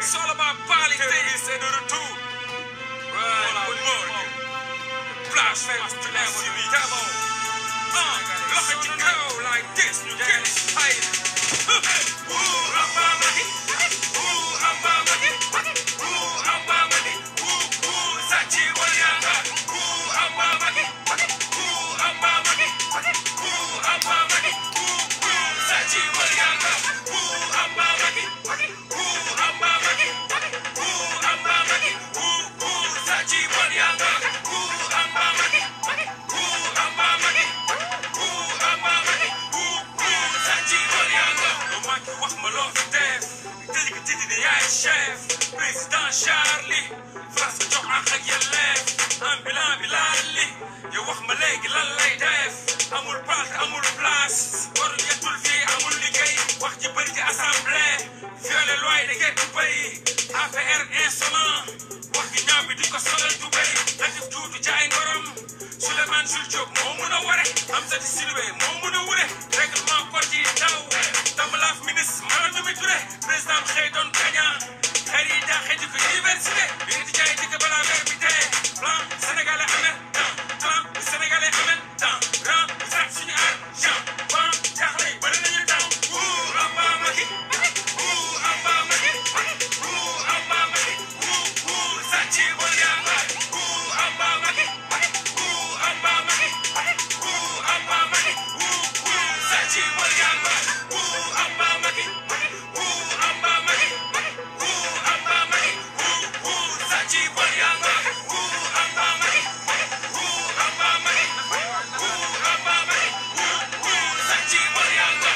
It's all about Plainte. C'est de retour. Right, Morgun. Blasphemous to the devil. Look at you go like this, you get excited. Ooh, I'm Mama. Ooh, I'm Mama. Ooh, I'm Mama. Ooh, Sachi Wanyanga. Ooh, I'm Mama. Ooh, I'm Mama. Ooh, I'm Mama. Ooh, Sachi Wanyanga. Ooh, I'm Mama. Ooh, I'm Mama. Ooh, I'm Mama. Ooh, Sachi Wanyanga. Ooh, I'm Mama. Ooh, I'm Mama. Ooh, I'm Mama. Ooh, Sachi Wanyanga. No matter what my love is death. Did the yaay chef. Président Charlie. France jox ak yelleef. Ambulant bi laali. Yow wax ma léegi lan lay def. Amul parti amul place. Waru yetul fii amul liggéey. Wax ji bëri ci assemblée. Violer loi de guerre du pays. APR insolent. Wax ji ñaaw bi di ko solal du bëri. Latif tuuti jaay ngorom. Souleymane Jules Diop moo mun a ware. Amsatou Sidibé moo mun a wure. Règlement code yi daw. Tambalaaf ministre Mara Mimi Touré. Président xëy doon gagnant. Xëy yi daaxee di ko université. Bi nga di jaay dëkk balaa weer bi dee. Plan sénégalais amee temps. Plan sénégalais amee temps. Grand bu sax suñu argent. Ban jaaxle yi bëri nañu temps. Ouh Amba Maki. Ouh Amba Maki. Ouh Amba Maki. Ouh Sachi Wanyanga. Ouh Amba Maki. Ouh Amba Maki. Ouh Amba Maki. Ouh Sachi Wanyanga. Ouh Amba Maki. Ouh Amba Maki. Ouh Amba Maki. Ouh Sachi Wanyanga. Ouh Amba Maki. Ouh Amba Maki. Ouh Amba Maki. Ouh Sachi Wanyanga.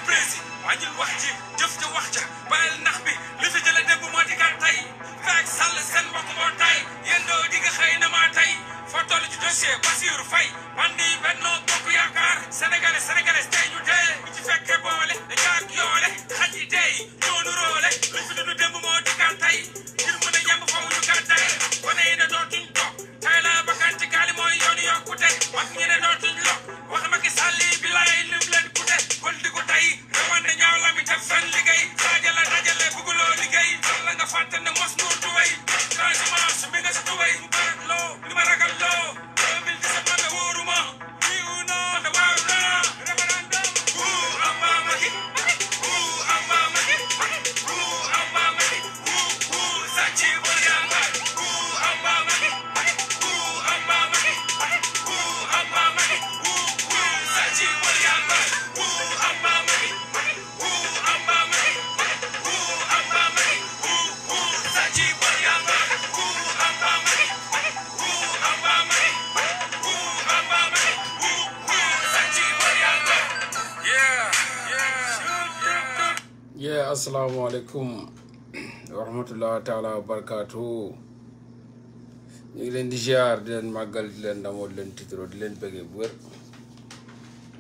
Prési wàññil wax ji jëf ca wax ja bàyyil nax bi li fi jële démb moo di kat tey fekk sàll seen mbokk moo tay yéen doo di nga xëy na maa tey foo toll ci dossier Bassirou Faye bandi Benno Bokk Yaakaar sénégalais tey ñu dee bu ci fekkee boole da jaag yoole xaj yi dee ñoo nu roole li fi dund démb moo di kat tey ngir mën a yemb faw ñu gàddaay wane yi ne dootuñ toog tey la bakkan ci gaali mooy yoonu yokkute mag ñi ne dootuñ lok wax Macky Sall bi laay lim leen kute kol di ko tey rawande ñaaw la mi def fen liggéey dajale bëgguloo liggéey la nga fàtte ne mos nuur tuwéy transhumance mi nga si tuwéy mu barak loo li ma ragal loo 2017 man de wóoruma wiiwu noo man de waaw naa référendum Ouh Amba Maki Ouh Amba Maki Ouh Amba Maki Ouh Sachi Wanyanga Ouh Amba Maki Ouh Amba Maki Ouh Amba Maki Ouh Sachi Wanyanga Ouh Amba Maki Ouh Amba Maki Ouh Amba Maki Ouh Sachi Wanyanga Ouh Amba Maki Ouh Amba Maki Ouh Amba Maki Ouh Sachi Wanyanga. Yeah, assalamu alaikum wa rahmatullahi taala wa barakatuh. ñu ngi leen di ziar di leen màggal di leen ndamoo di leen titro di leen bëggee bu wér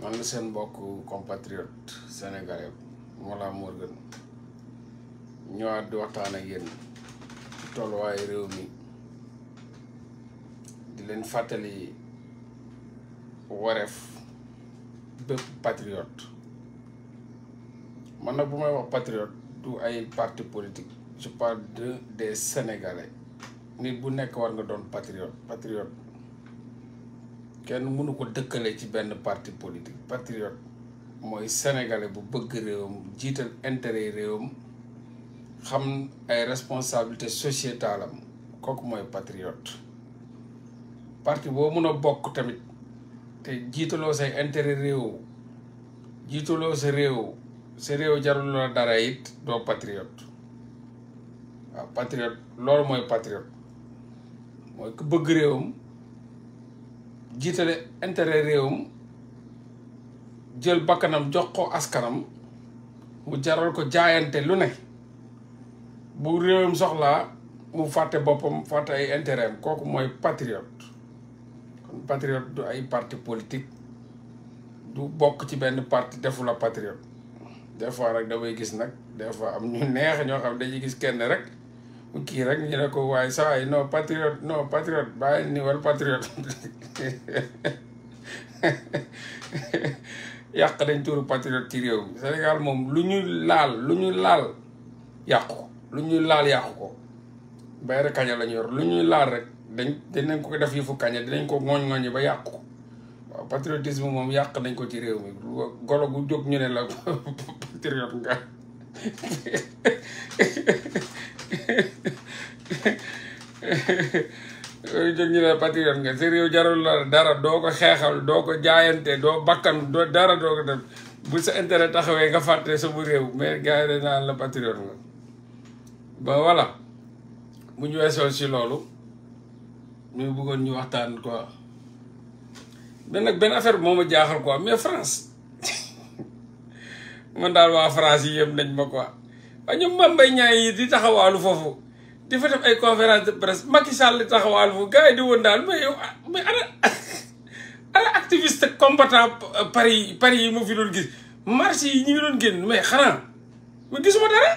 man la seen mbokk compatriote sénégalais Mollah Morgun ñëwaat di waxtaan ak yéen ci tolluwaayu réew mi di leen fàttali wareef bépp patriote man nag bu may wax patriote du ay parti politique je parle des sénégalais nit bu nekk war nga doon patriote kenn mënu ko dëkkale ci benn parti politique patriote mooy sénégalais bu bëgg réewam jiital intérêt réewam xam ay responsabilité sociétale am kooku mooy patriote parti boo mën a bokk tamit te jiitaloo say intérêt réew jiitaloo sa réew jarul la dara it doo patriote waaw patriote loolu mooy patriote mooy ku bëgg réewam jiitale intérêt réewam jël bakkanam jox ko askanam mu jaral ko jaayante lu ne bu réewam soxlaa mu fàtte boppam fàtte ay intérêt am kooku mooy patriote kon patriote du ay parti politique du bokk ci benn parti defu la patriote des fois rek damay gis nag des fois am ñu neex ñoo xam dañuy gis kenn rek mu kii rek ñu ne ko waaye saa yi non patriote bàyyi ni wal patriote yàq dañ tuuru patriote ci réew mi Sénégal moom lu ñu laal yàqu lu ñuy laal yàqu ko bayre kaña la ñu yor lu ñuy laal rek dinañ ko def yëfu kaña dinañ ko ngooñ ba yàqu ko waaw patriotisme moom yàq nañ ko ci réew mi golo gu jóg ñu ne la patriote nga jóg ñu ne patriote nga sa réew jarul la dara doo ko xeexal doo ko jaayante doo bakkan doo dara doo ko def bu sa intérêt taxawee nga fàtte sa bu réew mais gars yi dañ naan la patriote nga ba voilà bu ñu weesoo si loolu ñu bëggoon ñu waxtaan quoi mais nag benn affaire bi moo ma jaaxal quoi mais France man daal waa France yi yëpp nañ ma quoi waaye ñoom Mame Mbaye Niang yi di taxawaalu foofu di fa def ay conférence de presse Macky Sall di taxawaalu foofu gars yi di woon daal mais yow mais ana activiste combattant Paris yi ma fi doon gis marche yi ñu ngi doon génn mais xanaa mais gisuma dara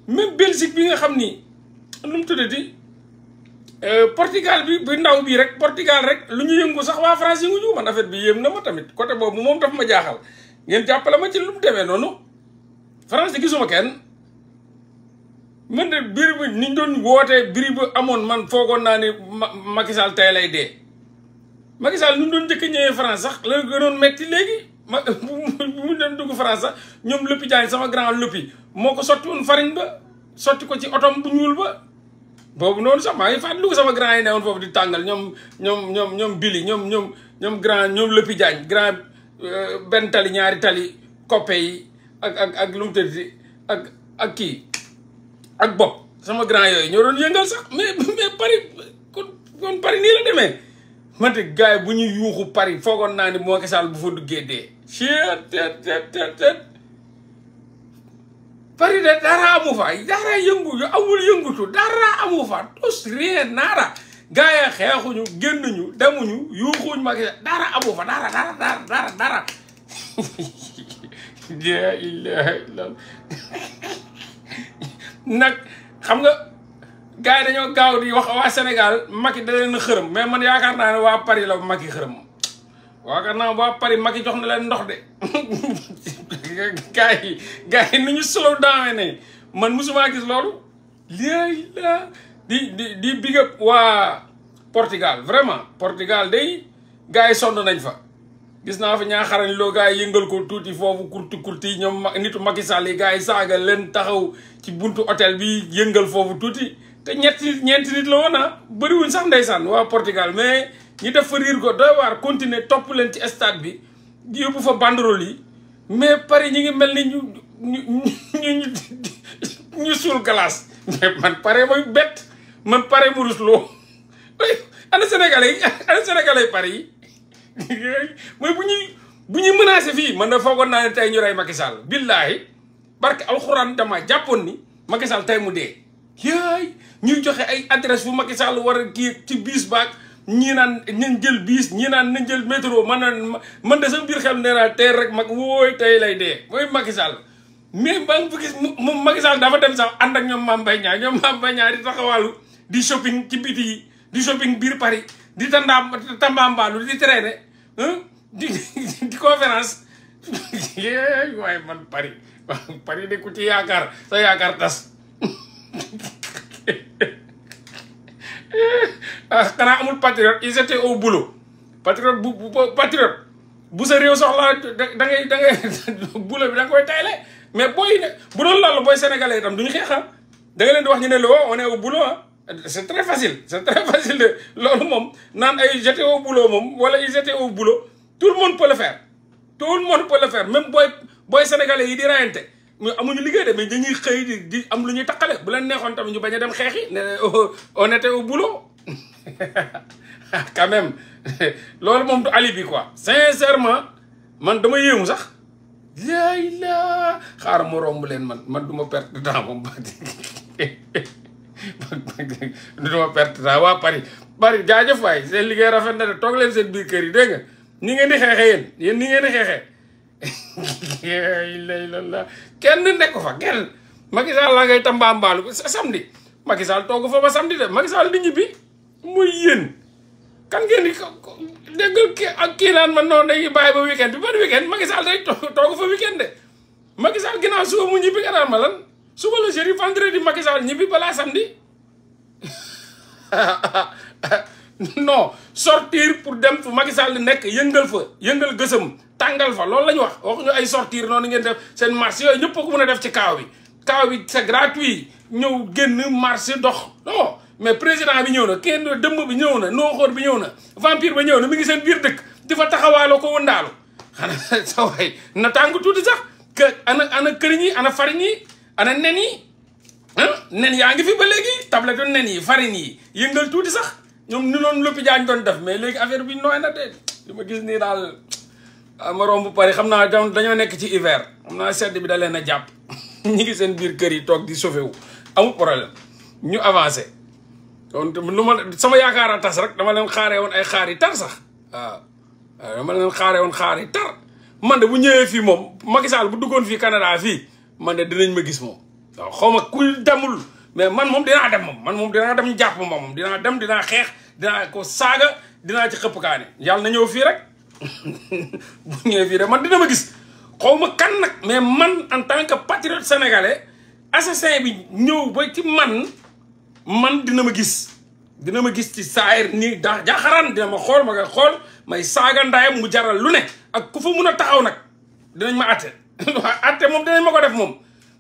même Belgique bi nga xam ni nu mu tuddati Portugal bi ndaw bii rek Portugal rek lu ñu yëngu sax waa France yëngu ñu man affaire bi yéem na ma tamit côté boobu moom daf ma jaaxal ngeen jàppale ma ci lu mu demee noonu France di gisuma kenn man de biir bi ni ñu doon wootee biir bi amoon man foogoon naa ne Macky Sall tey lay dee Macky Sall nu mu doon njëkk a ñëwee France sax la gënoon metti léegi mu doon dugg France sax ñoom Loppi Diagne sama grand Loppi moo ko sotti woon farine ba sotti ko ci otom bu ñuul ba boobu noonu sax maa ngi fàttali ko sama grand yi ne woon foofu di tàngal ñoom Billy ñoom grand ñoom Loppi Diagne grand benn tali ñaari tali coppe yi ak lu mu tëddi ak kii ak bopp sama grand yooyu ñoo doon yëngal sax mais Paris kon Paris nii la demee mante gars yi bu ñuy yuuxu Paris foogoon naa ni Macky Sall bu fa duggee dee tet Paris de dara amu fa dara yëngu yu amul yëngutu dara amu fa tous rien nada gars yi xeexuñu génnuñu demuñu yuuxuñu Macky Sall dara amu fa dara la ilaha illallah nag xam nga gars yi dañoo gaaw di wax waa Sénégal Macky da leen xërëm mais man yaakaar naa ne waa Paris la Macky xërëm yaakaar naa waa Paris Macky jox na leen ndox de gars yi ni ñu slow down ne man musuma gis loolu léegi la di big up waa Portugal vraiment Portugal day gars yi sonn nañ fa gis naa fa ñaaxarañ loo gars yi yëngal ko tuuti foofu kurti ñoom nitu Macky Sall yi gars yi saaga leen taxaw ci buntu hôtel bi yëngal foofu tuuti te ñeenti nit la woon bëriwuñ sax ndeysaan waa Portugal mais ñi def fa riir ko doy waar continuer topp leen ci stade bi yóbbu fa banderole yi mais Paris ñi ngi mel ni ñu suul glace mais man pare mooy bett man pare mu rusloo ana sénégalais Paris yi mooy bu ñuy menacé fii man da foogoon naa ne tey ñu rey Macky Sall billaahi barke alxuraan dama jàppoon ni Macky Sall tey mu dee yaay ñuy joxe ay adresse fu Macky Sall war a kii ci biis baag ñii naan nañ jël biis ñii naan nañ jël métro man de sama biir xel nee naa tey rek mag wooy tey lay dee mooy Macky Sall mais ba nga gis moom Macky Sall dafa dem sax ànd ak ñoom Mame Mbaye Niang di taxawaalu di shopping ci biti yi di shopping biir Paris di tambaambaalu di traîner di conférence waaye man Paris de ku ci yaakaar sa yaakaar tas xanaa amul patriote ils étaient au boulot patriote bu sa réew soxla da ngay boulot bi da nga koy tayle mais booy ne bu doon loolu booy sénégalais itam duñu xeexa da nga leen di wax ñu ne la on est au boulot c'est très facile de loolu moom naan ay j'étais au boulot moom wala ils étaient au boulot tout le monde peut le faire même booy sénégalais yi di rayante mais amuñu liggéey de mais dañuy xëy di am lu ñuy taqale bu leen neexoon tamit ñu bañ a dem xeexi ne on était au boulot quand même loolu moom du alibi quoi sincèrement man dama yéemu sax yaay la xaar ma romb leen man du ma perte temps moom du ma perte temps waa Paris jaajëf waay seen liggéey rafet na de toog leen seen biir kër yi dégg nga ni ngeen di xeexee yéen ni ngeen di xeexee la kenn nekk fa kenn Macky Sall la ngay tambaambaalu samedi Macky Sall toogu fa ba samedi de Macky Sall di ñibbi muy yéen kan ngeen di déggal kii naan man noonu dañuy bàyyi ba weekend bi ban weekend Macky Sall day toogu fa weekend de Macky Sall ginnaaw suba mu ñibbi nga naan ma lan suba la jeudi vendredi Macky Sall ñibbi balaa samedi non sortir pour dem fu Macky Sall nekk yëngal gësëm tàngal fa loolu la ñu wax waxuñu ay sortir noonu ngeen def seen marché yooyu ñëpp ko mën a def ci kaaw bi c'est gratuit ñëw génn marché dox non mais président bi ñëw na kenn dëmm bi ñëw na nooxoor bi ñëw na vampire ba ñëw na mi ngi seen biir dëkk di fa taxawaaloo ko wëndaalu xanaa sa waay na tàng tuuti sax que ana këriñ yi ana farine yi ana nen yi nen yaa ngi fi ba léegi tablette nen yi farine yi yëngal tuuti sax ñoom ni noonu loppi jaañ doon def mais léegi affaire bi nooy na de li ma gis nii daal ma romb Paris xam naa dañoo nekk ci hiver xam naa sedd bi da leen a jàpp ñi ngi seen biir kër yi toog di sauvé wu amul problème ñu avancé donc lu ma sama yaakaar a tas rek dama leen xaaree woon ay xaar yi tar sax waaw dama leen xaaree woon xaar yi tar man de bu ñëwee fii moom Macky Sall bu duggoon fii Canada fii man de dinañ ma gis moom waaw xaw ma kuy demul mais man moom dinaa dem moom dinaa dem jàpp moom dinaa dem dinaa xeex dinaa ko saaga dinaa ci xëpp kaane yàlla na ñëw fii rek bu ñëwee fii rek man dina ma gis xaw ma kan nag mais man en tant que patriote sénégalais assassin bi ñëw ba ci man dina ma gis ci saayir nii daa jaaxaraan dina ma xool ma koy xool may saaga ndayam mu jaral lu ne ak ku fa mun a taxaw nag dinañ ma atte atte moom dinañ ma ko def moom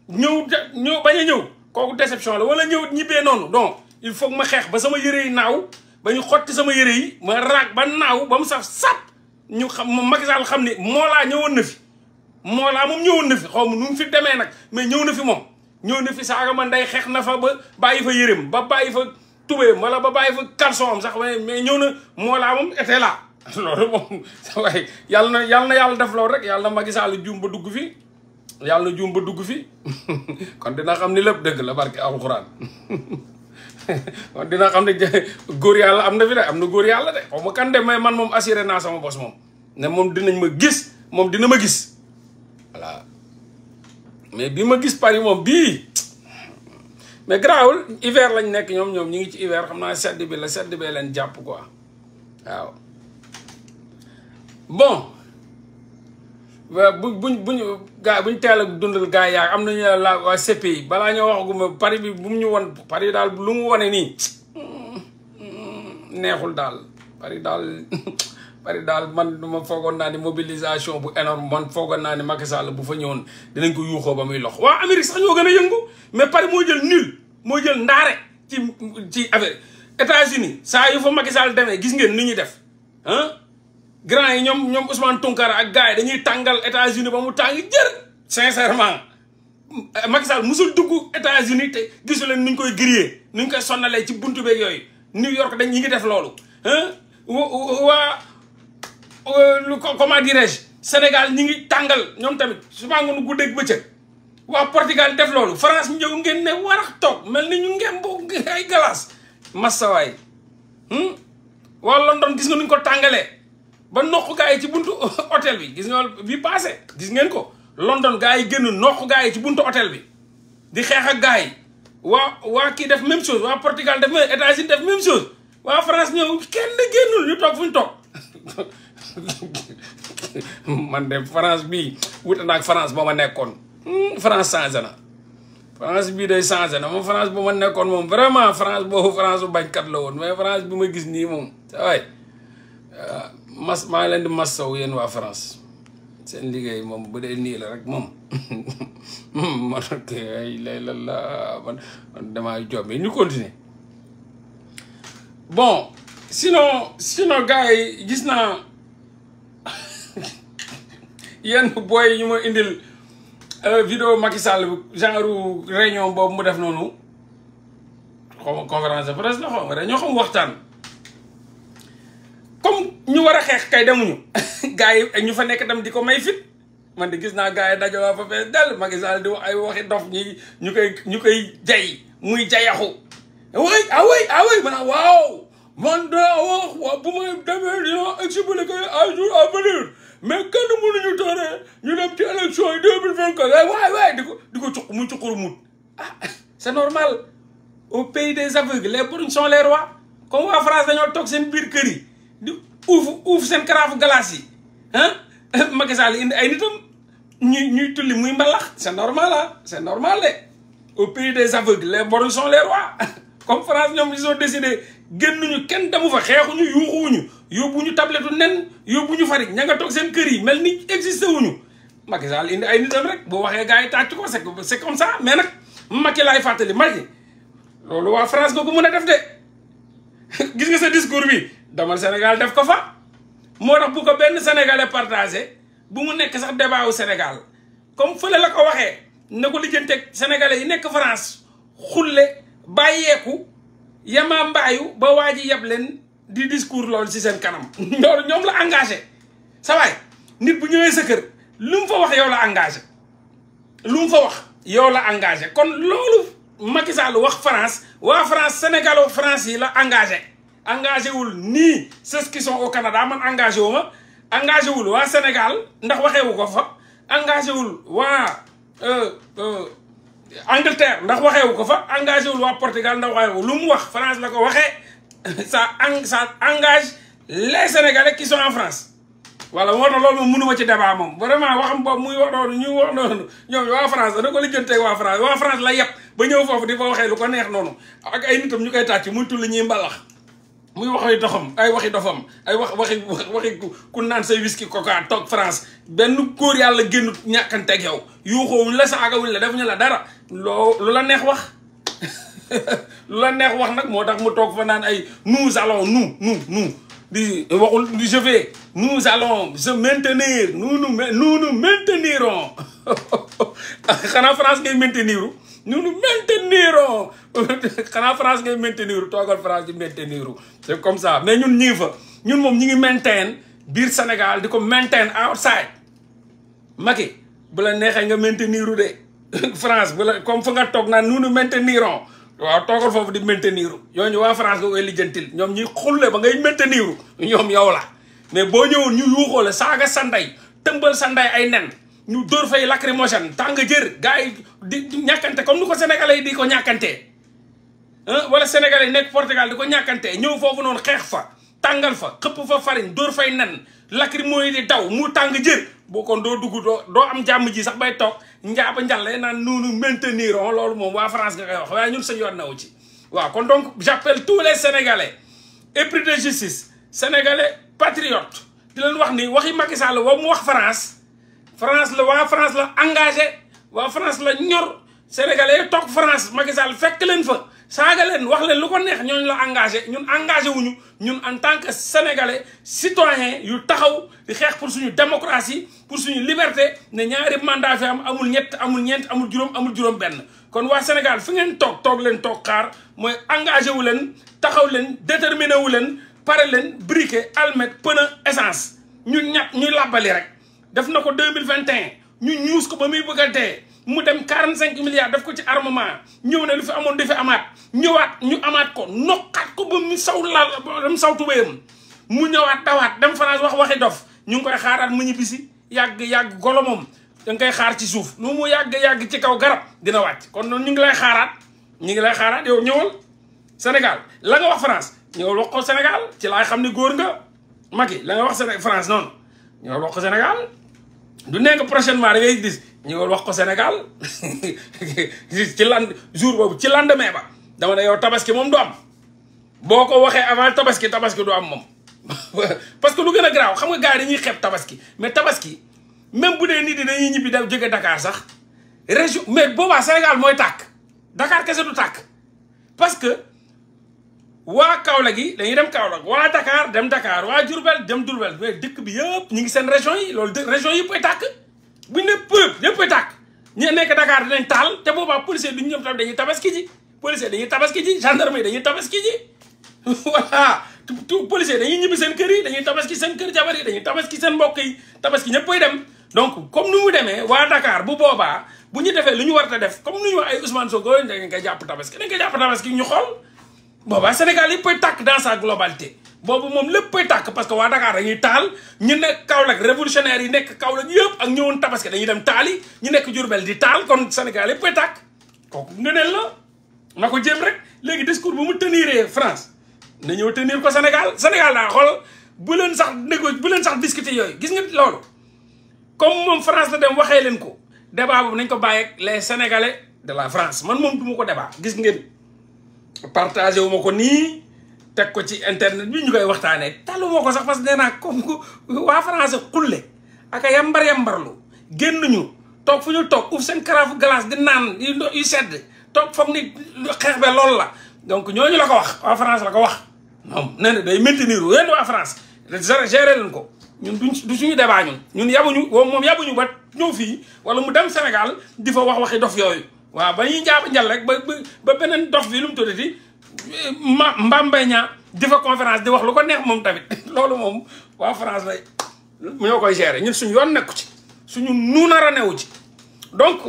ñëw bañ a ñëw kooku déception la wala ñëw ñibbee noonu donc il faut que ma xeex ba sama yëre yi naaw ba ñu xotti sama yëre yi ma raag ba naaw ba mu saf sap ñu xam moom Macky Sall xam ne Mollah ñëwoon na fi Mollah moom ñëwoon na fi xaw ma nu mu fi demee nag mais ñëw na fi moom ñëw na fi saaga ma nday xeex na fa ba bàyyi fa yëreem ba bàyyi fa tubéem wala ba bàyyi fa caleçon am sax mais ñëw na Mollah moom était là loolu moom waaye yàlla na def loolu rek yàlla na Macky Sall juum ba dugg fi yàlla na juum ba dugg fi kon dina xam ni lépp dëgg la barke alxuraan kon dina xam ne góor yàlla am na fi de am na góor yàlla de xaw ma kan de mais man moom assuré naa sama bos moom ne moom dinañ ma gis moom dina ma gis voilà mais bi ma gis Paris moom bii mais garaawul hiver lañ nekk ñoom ñu ngi ci hiver xam naa sedd bi la sedd bee leen jàpp quoi waaw bon buñ teel a dundal gaa yaa am nañu la waa CPI balaa ñoo waxaguma Paris bi bu mu ñu won Paris daal lu mu wane nii neexul daal Paris daal man ma foogoon naa ni mobilisation bu énorme man foogoon naa ni Macky Sall bu fa ñëwoon dinañ ko yuuxoo ba muy lox waa Amérique sax ñoo gën a yëngu mais Paris moo jël nul moo jël ndaare ci affaire États-Unis saa yu fa Macky Sall demee gis ngeen ni ñuy def grand yi ñoom Ousmane Tounkara ak gars yi dañuy tàngal États-Unis ba mu tàng jër sincèrement Macky Sall musul dugg États-Unis te gisu leen nuñ koy grillé nuñ koy sonnalee ci buntu beeg yooyu New York dañ ñi ngi def loolu waa comment dirais-je Sénégal ñi ngi tàngal ñoom tamit souvent nga nu guddeeg bëccëg waa Portugal def loolu France ñëw ngeen ne warax toog mel ni ñu ngeen bo ay glace massawaay waa London gis nga nuñ ko tàngalee ba noq gaa yi ci buntu hôtel bi gis nga bi passé gis ngeen ko London gaa yi génn noq gaa yi ci buntu hôtel bi di xeex ak gaa yi waa kii def même chose waa Portugal def même États-Unis def même chose waa France ñëw kenn génnul ñu toog fu ñu toog man de France bii wuute naa ak France ba ma nekkoon France changé na France bii day changé na moom France ba ma nekkoon moom vraiment France boobu France bu bañkat la woon mais France bi ma gis nii moom waay maa ngi leen di massaw yéen waa France seen liggéey moom bu dee nii la rek moom man ay man damaa jombi ñu continuer bon sinon gars yi gis naa yenn booy ñu ma indil vidéo Macky Sall genre réunion boobu mu def noonu xaw ma conférence de presse la xaw ma réunion xam waxtaan comme ñu war a xeex kay demuñu gars yi ñu fa nekk dem di ko may fit man de gis naa gars yi dajoo fa fees dell Macky Sall di wax ay waxi dof ñu koy jay muy jayaxu way man waaw man daa wax bu may demee dina expliquer à jour à venir mais kenn mënuñu tere ñu dem ci élection yi 2024 waay di ko cuq muy cuquru mut c'est normal au pays des aveugles les brunes sont les rois comme waa France dañoo toog seen biir kër yi di uuf seen karaafu glace yi Macky Sall indi ay nitam ñuy tulli muy mbalax c'est normal c'est normal de au pays des aveugles les borgnes sont les rois comme France ñoom ils ont décidé génnuñu kenn demu fa xeexuñu yuuxuwuñu yóbbuñu tablettu nen yóbbuñu farik ña nga toog seen kër yi mel ni existé wuñu Macky Sall indi ay nitam rek boo waxee gars yi tàcc ko c'est comme ça mais nag Macky laay fàttali Macky loolu waa France nga ko mën a def de gis nga sa discours bi damal Sénégal def ko fa moo tax bu ko benn sénégalais partagé bu mu nekk sax débat wu Sénégal comme fële la ko waxee na ko lijjanteeg sénégalais yi nekk France xulle bàyyeeku yamaa mbaayu ba waa ji yeb leen di discours loolu ci seen kanam loolu ñoom la engagé sa waay nit bu ñëwee sa kër lu mu fa wax yow la engagé lu mu fa wax yow la engagé kon loolu Macky Sall wax France waa France sénégalo France yi la engagé wul nii ceux qui sont au Canada man engagé wu ma engagé wul waa Sénégal ndax waxeewu ko fa engagé wul waa Angleterre ndax waxeewu ko fa engagé wul waa Portugal ndax waxeewu lu mu wax France la ko waxee ça engage les Sénégalais qui sont en France voilà moo tax loolu moom mënuma ci débat moom vraiment waxam boobu muy wax noonu ñu wax noonu ñoom waa France dana ko lijjanteeg waa France la yëpp ba ñëw foofu di fa waxee lu ko neex noonu ak ay nitam ñu koy tàcc muy tulli ñuy mbalax muy waxi doxam ay waxi dofam ay waxi ku naan say whisky coca toog France benn góor yàlla génnut ñàkkanteeg yow yuuxoowuñ la saagawuñ la defuñu la dara lu la neex wax lu la neex wax nag moo tax mu toog fa naan ay nous allons nous di waxul di je vais nous allons se maintenir nous nous maintenirons xanaa France ngay mainteniru nous nous maintenirons xanaa France ngay mainteniru toogal France di mainteniru c'est comme ça mais ñun ñi ngi fa ñun moom ñi ngi maintain biir Sénégal di ko maintain outside Macky bu la neexee nga mainteniru de France bu la comme fa nga toog naan nous nous maintenirons waaw toogal foofu di maintenir ñooñu waa France nga koy lijjantil ñoom ñi xulle ba ngay maintenir ñoom yow la mais boo ñëwoon ñu yuuxoo la saaga sa ndey tëmbal sa ndey ay nen ñu dóor fay lacrymogène tàng jër gars yi di ñàkkante comme ni ko sénégalais yi di ko ñàkkantee wala sénégalais yi nekk Portugal di ko ñàkkantee ñëw foofu noonu xeex fa tàngal fa xëpp fa farine dóor fay nen lacrymo yi di daw mu tàng jër boo kon doo dugg doo am jàmm ji sax bay toog njaaba njàlle naan nous maintenirons loolu moom waa France nga koy wax waaye ñun sa yoon nawu ci waaw kon donc j'appelle tous les sénégalais épris de justice sénégalais patriotes di leen wax ni waxi Macky Sall boobu mu wax France la waa France la engagé waa France la ñor sénégalais toog France Macky Sall fekk leen fa saaga leen wax leen lu ko neex ñooñu la engagé ñun engagé wuñu ñun en tant que sénégalais citoyen yu taxaw di xeex pour suñu démocratie pour suñu liberté ne ñaari mandat fi am amul ñett amul ñeent amul juróom benn kon waa Sénégal fi ngeen toog leen toog xaar mooy engagé wu leen taxaw leen déterminé wu leen pare leen briquet almet pneu essence ñu làbbali rek def na ko 2021 ñu ñuus ko ba muy bëgg a dee mu dem 45 milliards def ko ci armement ñëw ne lu fi amoon di fi amaat ñëwaat ñu amaat ko nokkaat ko ba mu saw dem saw tubéyam mu ñëwaat dawaat dem France waxi dof ñu ngi koy xaaraat mu ñibbisi yàgg golo moom da nga koy xaar ci suuf lu mu yàgg ci kaw garab dina wàcc kon noonu ñu ngi lay xaaraat yow ñëwal Sénégal la nga wax France ñëwal wax ko Sénégal ci laay xam ni góor nga Macky la nga wax France noonu ñëwal wax ko Sénégal du nekk prochainement da ngay gis ñëwal wax ko Sénégal ci jour boobu ci lendemain ba dama ne yow tabaski moom du am boo ko waxee avant tabaski du am moom parce que lu gën a garaaw xam nga gars yi dañuy xeeb tabaski mais tabaski même bu dee nit yi dañuy ñibbi da jóge Dakar sax région mais boobaa Sénégal mooy tàkk Dakar kese du tàkk parce que waa Kaolack yi dañuy dem Kaolack waa Dakar dem Dakar waa Diourbel dem Diourbel mais dëkk bi yëpp ñu ngi seen région yi loolu région yëpp ay tàkk buñ ne pëp yëpp ay tàkk ñu nekk Dakar dinañ taal te boobaa policier duñu ñoom tam dañuy tabaski ji policier dañuy tabaski ji gendarmerie dañuy tabaski ji voilà policier dañuy ñibbi seen kër yi dañuy tabaski seen kër jabar yi dañuy tabaski seen mbokk yi tabaski ñëpp ay dem donc comme nu mu demee waa Dakar bu boobaa bu ñu defee lu ñu war a def comme nu ñu ay Ousmane Sonko dañ koy jàpp tabaski ñu xool boobaa Sénégal yëpp ay tàkk dans sa globalité boobu moom lépp ay tàkk parce que waa Dakar dañuy taal ñu nekk Kaolack révolutionnaire yi nekk Kaolack yëpp ak ñëwoon tabaski dañuy dem taali ñu nekk Diourbel di taal kon Sénégal yëpp ay tàkk kooku ngëneel la na ko jéem rek léegi discours bu mu teniree France na ñëw tenir ko Sénégal daa xool bu leen sax discuter yooyu gis nga loolu comme moom France la dem waxee leen ko débat boobu nañ ko bàyyi ak les Sénégalais de la France man moom du ma ko débat gis ngeen partagé wu ma ko nii teg ko ci internet bi ñu koy waxtaanee talu ma ko sax parce que nee naa comme waa France xulle ak a yambarlu génn ñu toog fu ñu toog uf seen carafe glace di naan yu sedd toog foog ni xeex be loolu la donc ñooñu la ko wax waa France la ko wax moom nee na day maintenir yéen waa France gérer leen ko ñun du suñu débat ñun yabuñu moom yabuñu ba ñëw fii wala mu dem Sénégal di fa wax waxi dof yooyu waaw ba ñuy jaaba njal rek ba beneen dof bi lu mu tuddati Mbambey ñaa di fa conférence di wax lu ko neex moom tamit loolu moom waa France lay ñoo koy gérer ñun suñu yoon nekku ci suñu nuunar a newu ci donc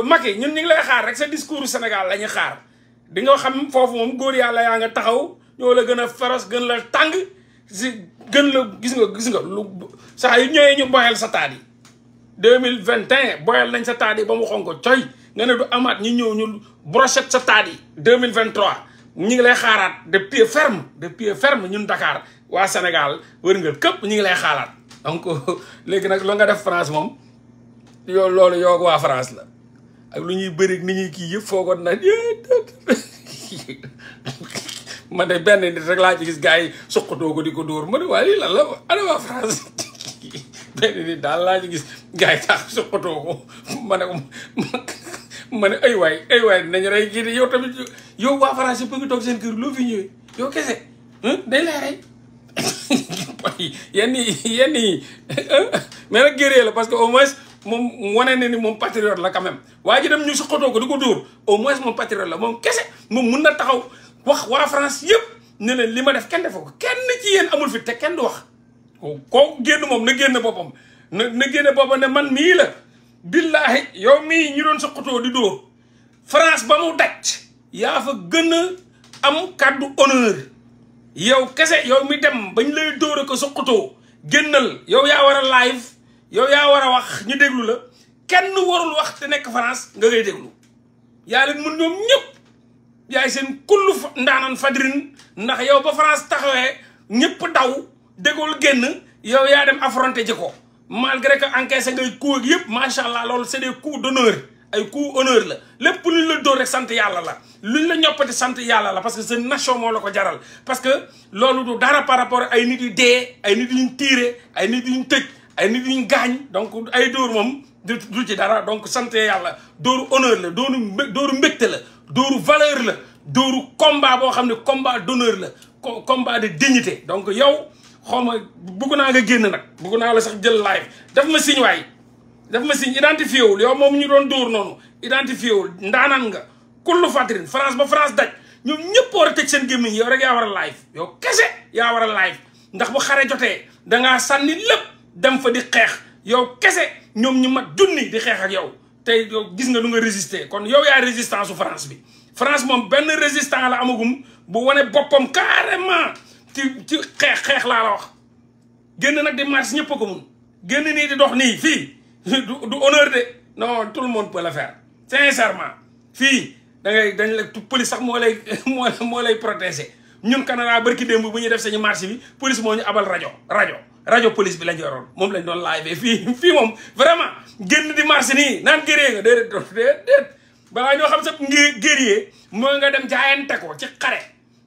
Macky ñun ñu ngi lay xaar rek sa discours Sénégal la ñuy xaar di nga xam foofu moom góor yàlla yaa nga taxaw ñoo la gën a féroce gën la tàng si gën la gis nga lu saa yu ñëwee ñu boyal sa taat yi 2021 boyal nañ sa taat yi ba mu xonko coy nga ne du amaat ñu ñëw ñu brochette sa taat yi 2023 ñu ngi lay xaaraat de pied ferme ñun Dakar waa Sénégal wërngal këpp ñu ngi lay xaaraat donc léegi nag loo nga def France moom yow loolu yow waa France la ak lu ñuy bëri ni ñuy kii yëpp foogoon na man de benn nit rek laa ci gis gars yi suqatoo ko di ko dóor ma ne waaye lii lan la ana waa France benn nit daal laa ci gis gars yi tax suqatoo ko ma ne ay waay nañu rey kii di yow tamit yow waa France yëpp ngi toog seen kër loo fi ñëwee yow kese day lay rey yenn yi mais nag guerrier la parce que au moins moom wane na ni moom patriote la quand même waa ji dem ñu suqatoo ko di ko dóor au moins moom patriote la moom kese moom mun na taxaw wax waa France yëpp ne leen li ma def kenn defoo ko kenn ci yéen amul fi te kenn du wax kooku génn moom na génn boppam na génn boppam ne man mii la billaahi yow mii ñu doon suqatoo di dóor France ba mu daj yaa fa gën a am kàddu honneur yow kese yow mi dem bañ lay dóore ko suqatoo génnal yow yaa war a live yow yaa war a wax ñu déglu la kenn warul wax te nekk France nga ngay déglu yaa leen mun ñoom ñëpp yaay seen kullu ndaanan fadrin ndax yow ba France taxawee ñëpp daw déggool génn yow yaa dem affronté ji ko malgré que encaissé ngay coup ak yëpp macha allah loolu c'est des coups d'honneur ay coups honneur la lépp luñ la dóor rek sant yàlla la luñ la ñoppati sant yàlla la parce que sa nation moo la ko jaral parce que loolu du dara par rapport ay nit yu dee ay nit yuñ tiire ay nit yuñ tëj ay nit yuñ gaañ donc ay dóor moom du ci dara donc sant yàlla dóoru honneur la dóoru mbégte la dóoru valeur la dóoru combat boo xam ne combat d'honneur la combat de dignité donc yow xaw ma bugg naa nga génn nag bugg naa la sax jël live daf ma signe waay daf ma signe identifié wul yow moom ñu doon dóor noonu identifié wul ndaanaan nga kullu fatrin France ba France daj ñoom ñëpp war a tëj seen gémmiñ yow rek yaa war a live yow kese yaa war a live ndax bu xare jotee dangaa sànni lépp dem fa di xeex yow kese ñoom ñu mat junni di xeex ak yow tey yow gis nga lu nga résister kon yow yaa résistance su France bi France moom benn résistant la amagum bu wane boppam carrément ci xeex laa la wax génn nag di marche ñëpp a ko mun génn nii di dox nii fii du honneur de non tout le monde peut le faire sincèrement fii dañ la police sax moo lay protéger ñun Canada barki démb bu ñuy def sañu marche bi police moo ñu abal rajo police bi lañ yoroon moom lañ doon live fii moom vraiment génn di marche nii naan guerrier nga déedéet balaa ñoo xam sa guerrier mooy nga dem jaayante ko ci xare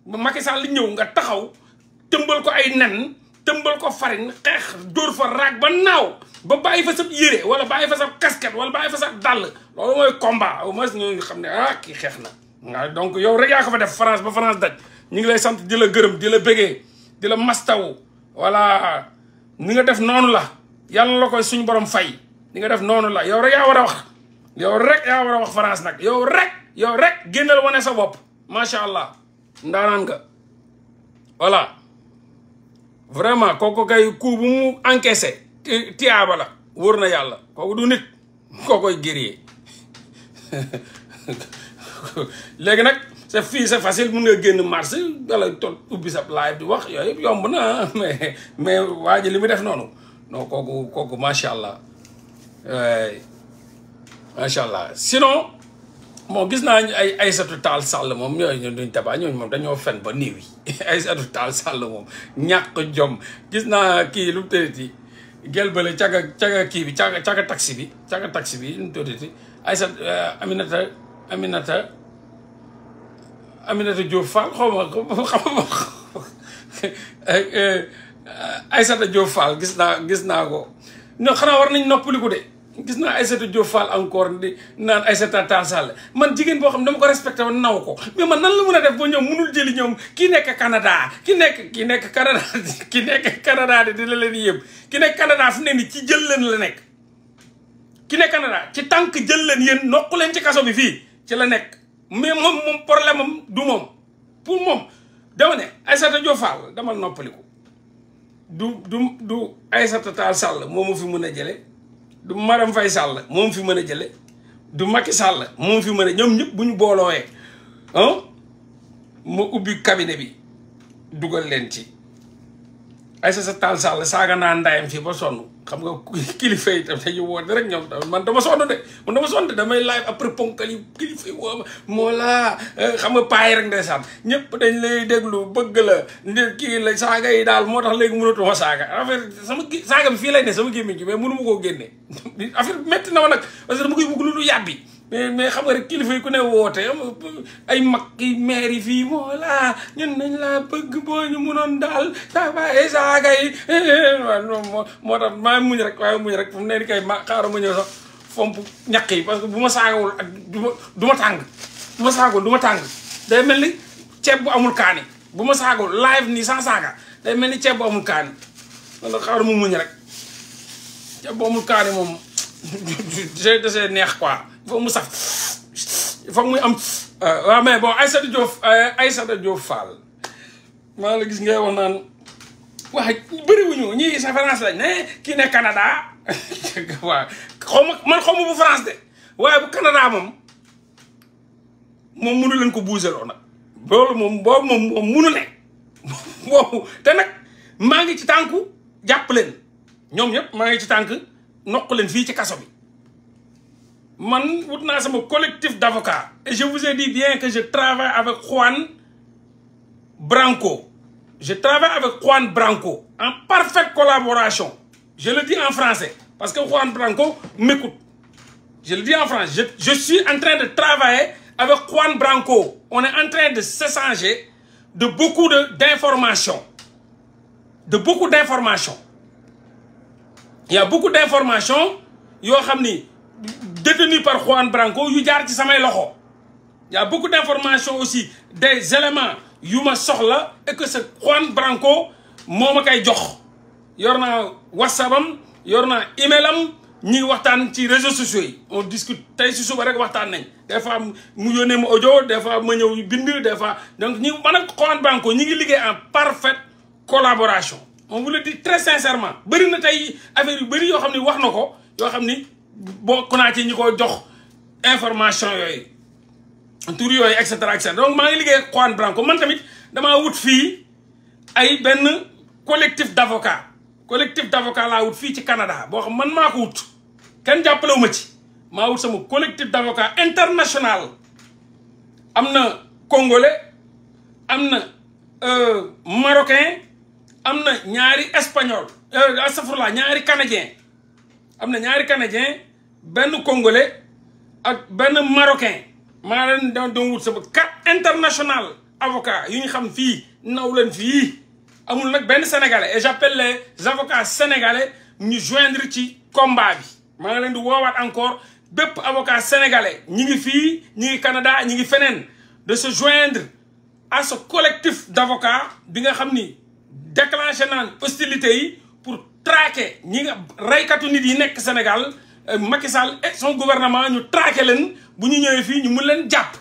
Macky Sall li ñëw nga taxaw tëmbal ko ay nen tëmbal ko farine xeex dóor fa raag ba naaw ba bàyyi fa sa yére wala bàyyi fa sa casquette wala bàyyi fa sa dàll loolu mooy combat au moins ñu xam ne kii xeex na waaw donc yow rek yaa ko fa def France ba France daj ñu ngi lay sant di la gërëm di la bégee di la mastawu voilà ni nga def noonu la yàlla la koy suñu borom fay ni nga def noonu la yow rek yaa war a wax yow rek yaa war a wax France nag yow rek génnal wane sa bopp macha allah ndaanaan nga voilà vraiment kooku kay coup bu mu encaissé tiyaaba la wóor na yàlla kooku du nit kookoy guerrier léegi nag c'est facile mun nga génn marché wala toog ubbi sa live di wax yooyu yëpp yomb na mais waa ji li mu def noonu non kooku macha allah macha allah sinon bon gis naa ay Aïssatou Tall Sall moom ñooñu duñ tabaa ñooñu moom dañoo fen ba néew yi Aïssatou Tall Sall moom ñàkk jom gis naa kii lu mu tëddati gel bale caga kii bi caga taxi bi nu mu tëddati Aïssatou Aminata Diop Fall xaw ma Aïssata Diop Fall gis naa ko non xanaa war nañ noppaliku de gis naa Aïssata Diop Fall encore di naan Aïssata Tall Sall man jigéen boo xam ne dama ko respecté woon naw ko mais man nan la mën a def ba ñoom mënul jëli ñoom ki nekk Canada ki nekk Canada de dina leen yëpp ki nekk Canada fu ne ni ci jël leen la nekk ki nekk Canada ci tànk jël leen yéen nokku leen ci kaso bi fii ci la nekk mais moom problème am du moom pour moom dama ne Aïssata Diop Fall dama noppaliku du Aïssata Tall Sall moo ma fi mën a jële du Marème Faye Sall moom fi mën a jële du Macky Sall moom fi mën a ñoom ñëpp bu ñu boolooyee ma ubbi cabinet bi dugal leen ci Aïssata Tall Sall saaga naa ndayam fii ba sonn xam nga kilifa yi tam dañuy woote rek ñoom man dama sonn de damay live après ponkal yi kilifa yi woo Mollah xam nga payi rek ndeysaan ñëpp dañ lay déglu bëgg la ndi kii la saaga yi daal moo tax léegi mënatuma saaga affaire saaga bi fii lay ne sama gémmiñ gi mais mënu ma koo génne affaire bi métti na ma nag parce que dama koy bëgg lu yàbbi mais xam nga rek kilifa yi ku ne woote ay mag yi maire yi fii Mollah ñun nañ laa bëgg boo ñu mënoon daal saabaay saaga yi moo tax maa muñ rek waaye muñ rek fu mu ne ni kay ma xaaral ma ñëw sax fomp ñaq yi parce que bu ma saagawul ak du ma tàng bu ma saagawul du ma tàng day mel ni ceeb bu amul kaani bu ma saagawul live nii sans saaga day mel ni ceeb bu amul kaani wala xaaral ma muñ rek ceeb bu amul kaani moom j'ai desee neex quoi il faut mu sax il faut muy am waaw mais bon Aïssata Diop Fall maa la gis ngay wax naan wax bëriwuñu ñii sa France lañ ne kii ne Canada waaw xaw ma bu France de waaye bu Canada moom mënu leen ko buuseloo nag loolu moom boobu moom mënu ne boobu te nag maa ngi ci tànku jàpp leen ñoom ñëpp maa ngi ci tànk nokk leen fii ci kaso bi man wut naa sama collectif d'avocats et je vous ai dit bien que je travaille avec Juane Branco. Je travaille avec Juane Branco en parfaite collaboration. Je le dis en français parce que Juane Branco m'écoute. Je le dis en français. Je suis en train de travailler avec Juane Branco. On est en train de s'échanger de beaucoup d'informations. De beaucoup d'informations. Il y a beaucoup d'informations yoo xam ni détenues par Juane Branco yu jaar ci samay loxo. Il y a beaucoup d'informations aussi des éléments yu ma soxla et que ce Juane Branco moo ma koy jox yor naa WhatsApp am yor naa email am ñi waxtaan ci réseaux sociaux yi on discute tey si suba rek waxtaan nañ des fois mu yónnee ma audio des fois ma ñëw bind des fois donc ñi man ak Juane Branco ñi ngi liggéey en parfaite collaboration on vous le dit très sincèrement bëri na tey affaire yu bëri yoo xam ni wax na ko yoo xam ni bokk naa ci ñi ko jox information yooyu tur yooyu et cetera donc maa ngi liggéey ak Juane Branco man tamit damaa wut fii ay benn collectif d'avocats laa wut fii ci Canada boo xam man maa ko wut kenn jàppalewu ma ci maa wut sama collectif d'avocats international am na congolais am na marocain am na ñaari espagnol astafurlah ñaari canadien am na ñaari canadien benn congolais ak benn marocain maa leen doon wut sama quatre international avocat yu ñu xam fii naw leen fii amul nag benn sénégalais et j'appelle les avocats sénégalais ñu joindre ci combat bi maa ngi leen di woowaat encore bépp avocat sénégalais ñi ngi fii ñi ngi Canada ñi ngi feneen de se joindre à ce collectif d'avocats bi nga xam ni déclenché naan hostilité yi pour traquer ñi nga reykatu nit yi nekk Sénégal Macky Sall et son gouvernement ñu traqué leen bu ñu ñëwee fii ñu mun leen jàpp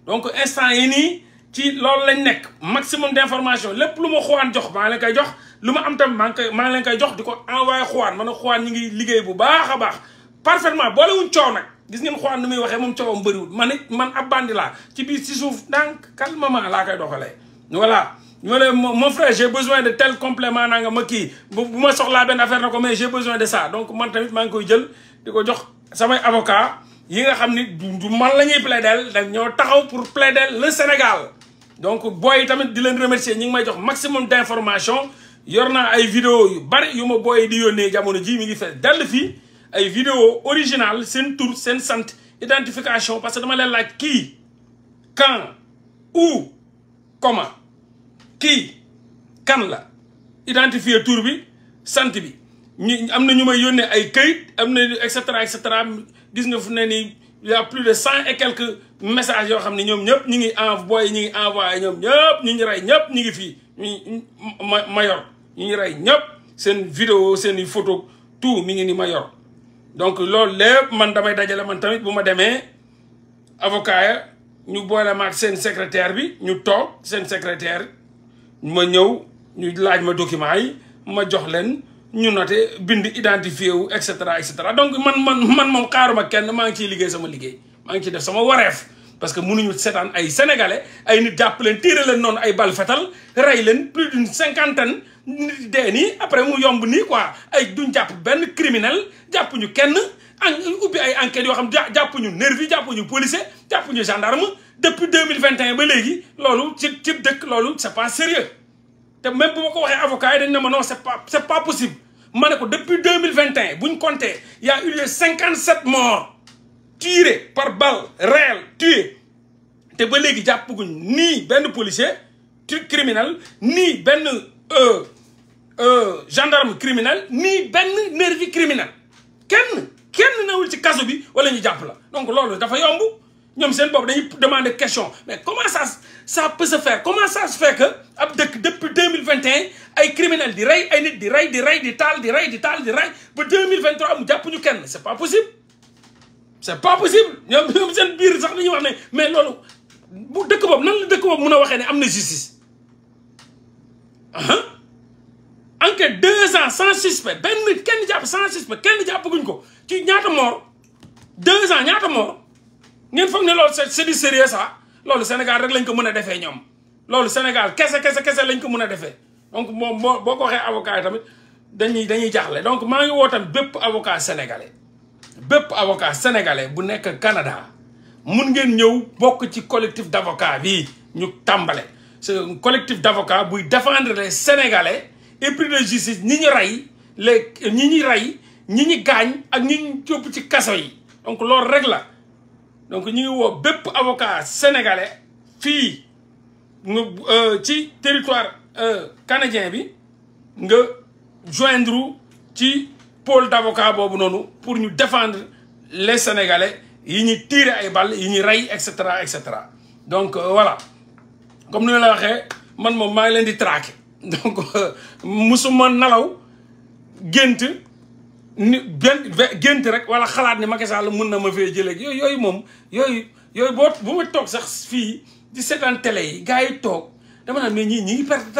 donc instant yi nii ci loolu lañ nekk maximum d'information lépp lu ma Juane jox maa leen koy jox lu ma am tam maa ngi leen koy jox di ko envoyé Juane man a Juane ñu ngi liggéey bu baax a baax parfaitement boolewuñ coow nag gis ngeen Juane ni muy waxee moom coowam bëriwul man ab bandi laa ci biir si suuf donc calmement laa koy doxalee voilà ñu ne mon frère j'ai besoin de tel complément naa nga ma kii bu ma soxlaa benn affaire na ko mais j'ai besoin de ça donc man tamit maa ngi koy jël di ko jox samay avocat yi nga xam ni du man la ñuy plaider dañ ñoo taxaw pour plaider le Sénégal donc booy tamit di leen remercier ñi ngi may jox maximum d'information yor naa ay vidéo yu bari yu ma booy di yónnee jamono ji mi ngi fees dell fii ay vidéo original seen tur seen sant identification parce que dama leen laaj qui quand où comment kii kan la identifier tur bi sant bi ñu am na ñu may yónnee ay këyit am na et cetera gis nga fu ne nii il y a plus de 100 et quelques messages yoo xam ne ñoom ñëpp ñu ngi envoyé ñoom ñëpp ñu ngi rey ñëpp ñu ngi fii ma yor ñu ngi rey ñëpp seen vidéo seen i photo tout mi ngi ni ma yor donc loolu lépp man damay dajale man tamit bu ma demee avocat ya ñu boole ma ak seen secrétaire bi ñu toog seen secrétaire ma ñëw ñu laaj ma document yi ma jox leen ñu noté bind identifié wu et cetera donc man moom xaaruma kenn maa ngi ciy liggéey sama liggéey maa ngi ciy def sama wareef parce que mënuñu seetaan ay sénégalais ay nit jàpp leen tiire leen noonu ay bal fetal rey leen plus d'une 50aine nit dee nii après mu yomb nii quoi ay duñ jàpp benn criminel jàppuñu kenn ubbi ay enquêtes yoo xam jàppuñu nervi jàppuñu policier jàppuñu gendarme depuis 2021 ba léegi loolu ci dëkk loolu c'est pas sérieux te même bu ma ko waxee avocat yi dañ ne ma non c'est pas possible ma ne ko depuis 2021 buñ compté y a eu 57 morts tirés par balle réelle tués te ba léegi jàppaguñ nii benn policier criminel nii benn gendarme criminel nii benn nervi criminel kenn newul ci kaso bi wala ñu jàpp la donc loolu dafa yomb ñoom seen bopp dañuy demander question mais comment ça peut se faire comment ça se fait que ab dëkk depuis 2021 ay criminels di rey ay nit di rey di taal di rey ba 2023 mu jàpp ñu kenn c'est pas possible ñoom seen biir sax dañuy wax ne mais loolu bu dëkk boobu nan la dëkk boobu mun a waxee ne am na justice enquête 2 ans sans suspect kenn jàpp sans suspect kenn jàppaguñ ko ci ñaata mort 2 ans ñaata mort ngeen foog ne loolu c'est du sérieux ça loolu Sénégal rek lañ ko mën a defee ñoom loolu Sénégal kese lañ ko mën a defee donc moom boo ko waxee avocat yi tamit dañuy jaaxle donc maa ngi woo tamit bépp avocat sénégalais bu nekk Canada mun ngeen ñëw bokk ci collectif d'avocats bii ñu tàmbale c'est un collectif d'avocats buy défendre les Sénégalais épris de justice ñi ñu rey ñi ñu gaañ ak ñi ñu yóbbu ci kaso yi donc loolu rek la donc ñu ngi woo bépp avocat sénégalais fii ci territoire canadien bi nga joindre ci pôle d'avocat boobu noonu pour ñu défendre les sénégalais yi ñuy tirer ay balles yi ñuy rey et cetera donc voilà comme ni ma la waxee man moom maa ngi leen di traquer donc musuma nalaw gént rek wala xalaat ni Macky Sall mun na ma fee jëlee yooyu moom yooyu bu ma toog sax fii di seetaan télé yi gars yi toog dama naan mais ñi ngi perte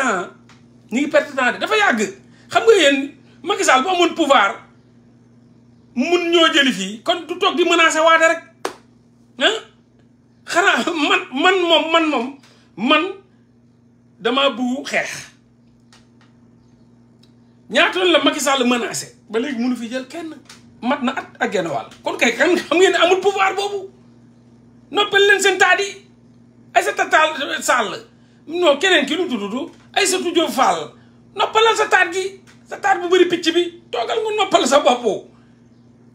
temps de dafa yàgg xam nga yéen Macky Sall bu amoon pouvoir mun ñoo jëli fii kon du toog di menacer waate rek xanaa man dama bugg xeex ñaata la Macky Sall menacé ba léegi mënu fi jël kenn mat na at ak genn wàll kon kay kan xam ngeen ne amul pouvoir boobu noppal leen seen taat yi Aïssata Tall Sall non keneen ki nu tudd Aïssatou Diop Fall noppalal sa taat gi sa taat bu bëri picc bi toogal nga noppal sa bopp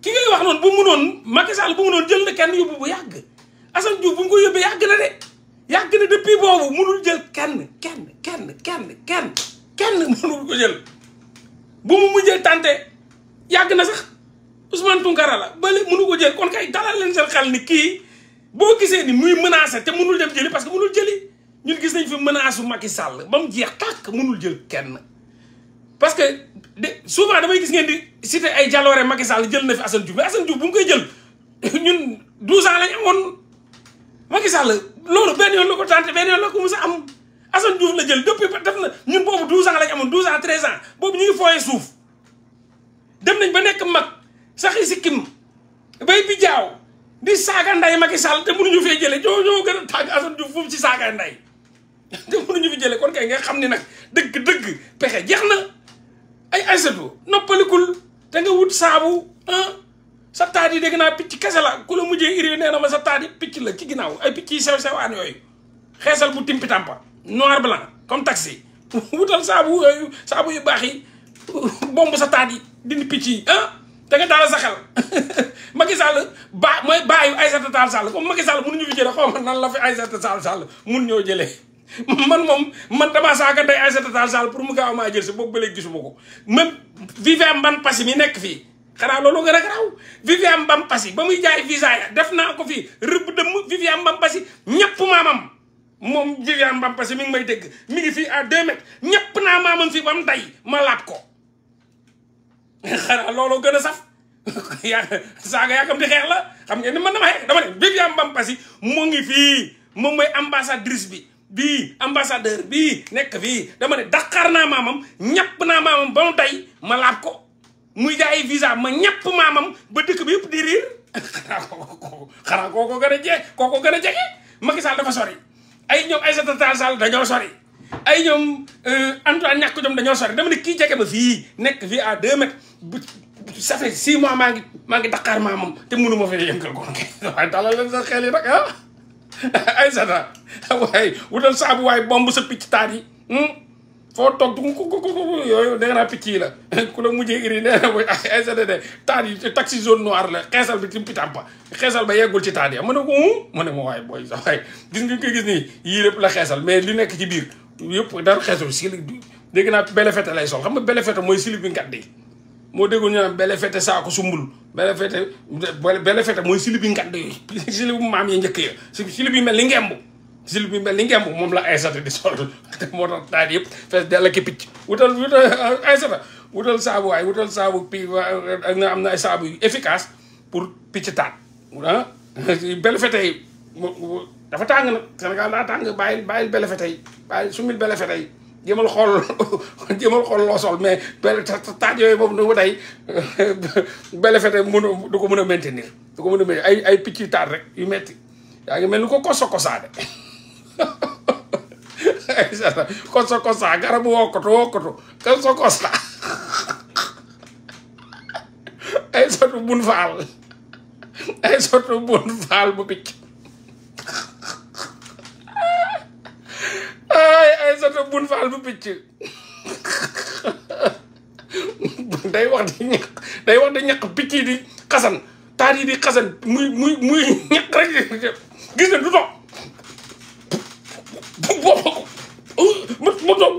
ki ngay wax noonu bu munoon Macky Sall bu munoon jël na kenn yóbbu bu yàgg Assane Diouf bu mu ko yóbbee yàgg na depuis boobu munul jël kenn munul ko jël bu mu mujjee tànte yàgg na sax Ousmane Tounkara la ba léegi mënu ko jël kon kay dalal leen seen xel ni kii boo gisee ni muy menacé te mënul dem jëli parce que mënul jëli ñun gis nañ fi menace su Macky Sall ba mu jeex tàkk mënul jël kenn parce que souvent damay gis ngeen di cité ay jaloore Macky Sall jël na fi Assane Diouf mais Assane Diouf bu mu koy jël ñun 12 ans lañ amoon Macky Sall loolu benn yoon la ko tànte benn yoon la ko mos a am Assane Diouf la jël depuis def na ñun boobu 12 ans lañ amoon 12 ans 13 ans boobu ñu ngi fooyee suuf dem nañ ba nekk mag saxi sikkim bay bi jaaw di saaga nday Macky Sall te mënuñu fee jële ñoo gën a tàgg Assane Diouf foofu ci saaga nday te mënuñu fi jële kon kay nga xam ni nag dëgg pexe jeex na ay Aïssatou noppalikul te nga wut saabu sa taat yi dégg naa picc kese la ku la mujjee iri nee na ma sa taat yi picc la ci ginnaaw ay picc yi sew-sewaan yooyu xeesal bu timpi tampa noir blanc comme taxi wutal saabu yu baax yi bomb sa taat yi dindi picc yi te nga daal sa xel Macky Sall mooy baayu Aïssata Tall Sall comme Macky Sall mënuñu fi jëlee xaw ma nan la fi Aïssata Tall Sall mun ñoo jëlee man damaa saaga day Aïssata Tall Sall pour mu gaaw maa jël si boobu ba léegi gisuma ko même Viviane Mbampassi mi nekk fii xanaa loolu gën a garaaw Viviane Mbampassi ba muy jaay visa ya def naa ko fii rëbb dëmm Viviane Mbampassi ñëpp maamam moom Viviane Mbampassi mi ngi may dégg mi ngi fii à 2 mètres ñëpp naa maamam fii ba mu day ma laat ko xanaa loolu gën a saf saaga yaakam di xeex la xam ngeen ni man dama xeex dama ne Viviane Mbampassi mu ngi fii moom mooy ambassadrice bi bii ambassadeur bii nekk fii dama ne Dakar naa maamam ñëpp naa maamam ba mu day ma laat ko muy jaay visa ma ñëpp maamam ba dëkk bi yëpp di riir xanaa kooko gën a kooko gën a jege Macky Sall dafa sori ay ñoom Aïssata Tall Sall dañoo sori ay ñoom Antoine ñàkk jom dañoo sori dama ne kii jege ba fii nekk fii à 2 mètres ça fait 6 mois maa ngi Dakar maamam te mënu ma fee yëngal ko waaye dalal leen sa xel yi nag ah Aïssata waaye wutal saabu waaye bomb sa picc taat yi foo toog yooyu da nga naa picc yi la ku la mujjee iri nee na mooy Aïssata de taat yi taxi zone noire la xeesal bi ci pitampa xeesal ba yeggul ci taat yi ma ne ko ma ne ma waaye booy sa waaye gis nga koy gis nii yii lépp la xeesal mais li nekk ci biir yëpp dara xeesul silib dégg naa bele fete lay sol xam nga bele fete mooy silib bi ngadd yi moo déggoon ñu naan bele fete saako sumbul bele fete mooy silib bi ngadd yooyu silib bu maam yi njëkk ya silib bi mel ni ngemb silib bi mel ni ngemb moom la Aïssata di sol moo tax taat yëpp fees dell ak picc wutal Aïssata wutal saabu waaye wutal saabu ak nga am na ay saabu yu efficace pour picc taat ah bele fete yi dafa tàng nag Sénégal daa tàng bàyyil bele fete yi bàyyi sumil bele fete yi jëmal xool loo sol mais taat yooyu boobu nu mu day bele fete du ko mën a maintenir du ko mën a maintenir ay picc taat rek yu metti yaa ngi mel ni ko kosa de Aïssata kosa garabu wokkoto kosa Aïssata bun faal bu picc Aïssata bun faal bu picc day wax di ñaq picc yi di xasan taat yi di xasan muy ñaq rek gis na du toog mu toog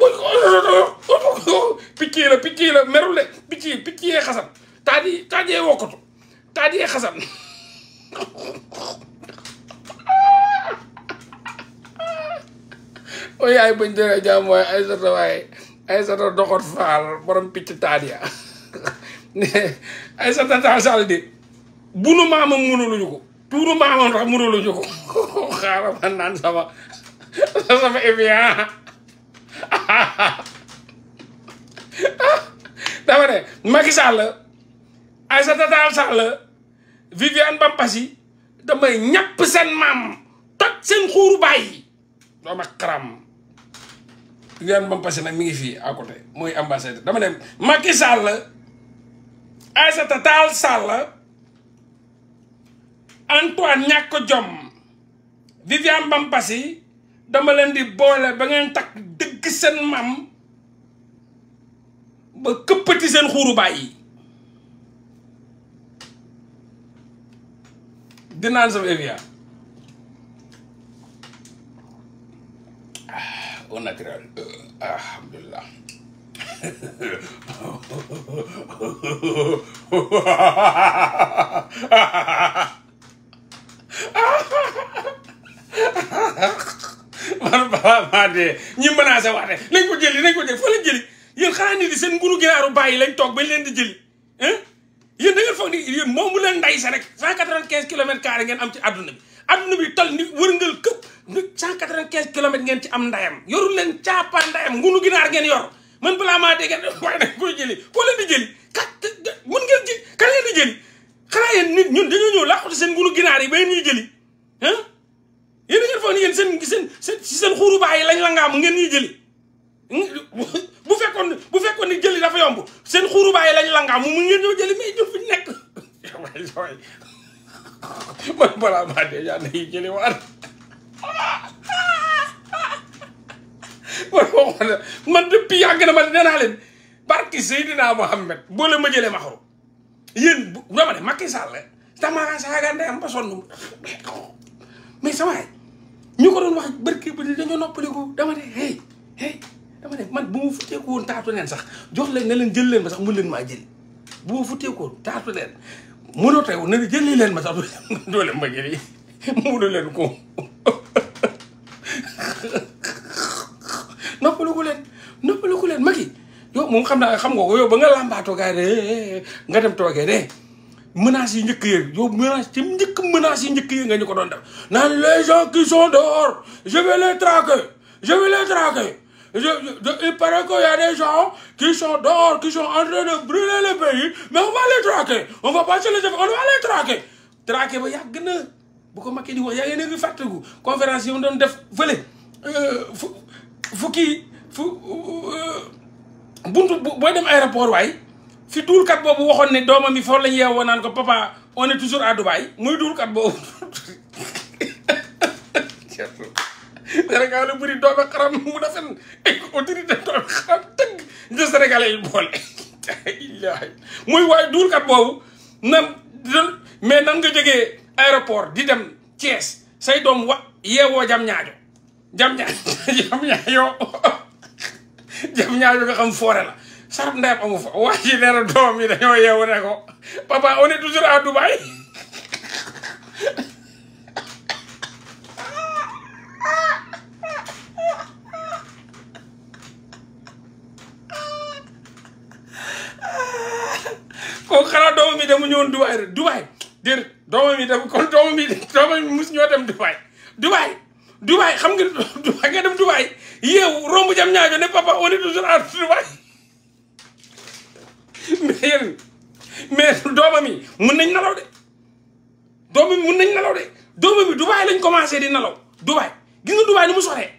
picc yi la merul de picc yee xasan taat yee wokkatu taat yee xasan o yaay bañ dee jàmm waaye Aïssata doxot faal borom picc taat ya Aïssata Tall Sall de bunu maamam mënuluñu ko tuuru maamam tax mënuluñu ko xaaral ma naan sama Evian dama ne Macky Sall Aïssata Tall Sall Viviane Mbampassi damay ñàpp seen maam toj seen xuuru bàyyi dooma xaram Viviane Mbampassi nag mi ngi fii à côté mooy ambassadeur dama ne Macky Sall Aïssata Tall Sall Antoine ñàkk jom Viviane Mbampassi dama leen di boole ba ngeen takk dëgg seen maam ba këppati seen xuuru bàyyi dinaan sama Evian au naturel alhamdulillah man balaa maa dee ñi menacé waate nañ ko jëli fa lañ jëli yéen xanaa ni di seen ngunu ginaaru bàyyi lañ toog bañ leen di jëli yéen da ngeen foog ni yéen moomu leen nday sa rek 195 kilomètres carré ngeen am ci adduna bi tol ni wërngal këpp 195 kilomètres ngeen ci am ndayam yorul leen caapa ndayam ngunu ginaar ngeen yor man balaa maa dee ngeen waaye nag koy jëli koo leen di jëli mun ngeen ji kan ngeen di jëli xanaa yéen nit ñun dañoo ñëw làqatu seen ngunu ginaar yi ba yéen ñuy jëli yéen da ngeen foog ni yéen seen xuuru baay yi lañ la ngaam ngeen ñuy jëli bu fekkoon ni jëli dafa yomb seen xuuru baay yi lañ la ngaam mu ngeen ñëw jëli mais ñu fi nekk man balaa maa dee yaa nayi jëli waat man depuis yàgg na ma nee naa leen barki Seydina Mohamed boo leen ma jëlee ma xaru yéen dama ne Macky Sall dama saaga ndeyam ba sonn mais sa waay ñu ko doon wax barki bi dañoo noppaliku dama ne hey dama ne man bu ma futteeku woon taatu leen sax jox leen ne leen jël leen ma sax mun leen maa jëli bu ma futteeku woon taatu leen mënoo tey ne leen jëli leen ma sax doo leen ma jëli mënu leen ko noppaliku leen Macky yow moom xam nga ko yow ba nga làmbaatoo gars yi nga dem toogee de menaces yi njëkk yi yow menaces yi njëkk yi nga ñu ko doon def naan les gens qui sont dehors je vais les traquer il paraît qu'il y a des gens qui sont dehors qui sont en train de brûler le pays mais on va les traquer on va pas se les on va les traquer ba yàgg na bu ko Macky di wax yaa ngi fàttaliku conférence yi mu doon def fële buntu booy dem aéroport waay fi duulkat boobu waxoon ne doomam yi foofu la ñu yeewoo naan ko papa on est toujours à Dubaï muy duulkat boobu Sénégal la bëri doomi xaram mu defen ay autorité doomi xaram tëgg de Sénégalais yi boole illaahi muy waaye duulkat boobu mais nan nga jógee aéroport di dem Thiès say doom yeewoo jam ñaajo nga xam foore la sarab ndeyam amu fa waa ji nee na doom yi dañoo yeewu ne ko papa on est toujours à Dubaï kooku xanaa doomam yi dama ñëwoon Dubaï déedéet doomam yi dem kon doomam yi mus ñoo dem Dubaï xam nga dem Dubaï yeewu romb jam ñaajo ne papa on est toujours à Dubaï mais doomam yi mun nañ nalaw de doomam yi Dubaï lañ commencé di nalaw Dubaï gis nga Dubaï ni mu soree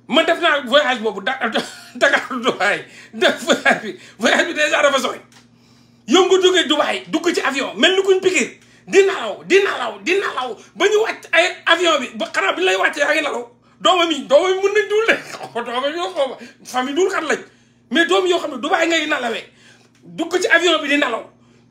man def naa voyage boobu Dakar Dubaï def voyage bi déjà dafa sori yow nga jógee Dubaï dugg ci avion mel ni kuñ piqué di nalaw ba ñu wàcc ay avion bi ba xanaa bi lay wàccee yaa ngi nalaw doomam yi mun nañ duul de doomam yoo xooba famille duul kat lañ mais doom yoo xam ne Dubaï ngay nalawee dugg ci avion bi di nalaw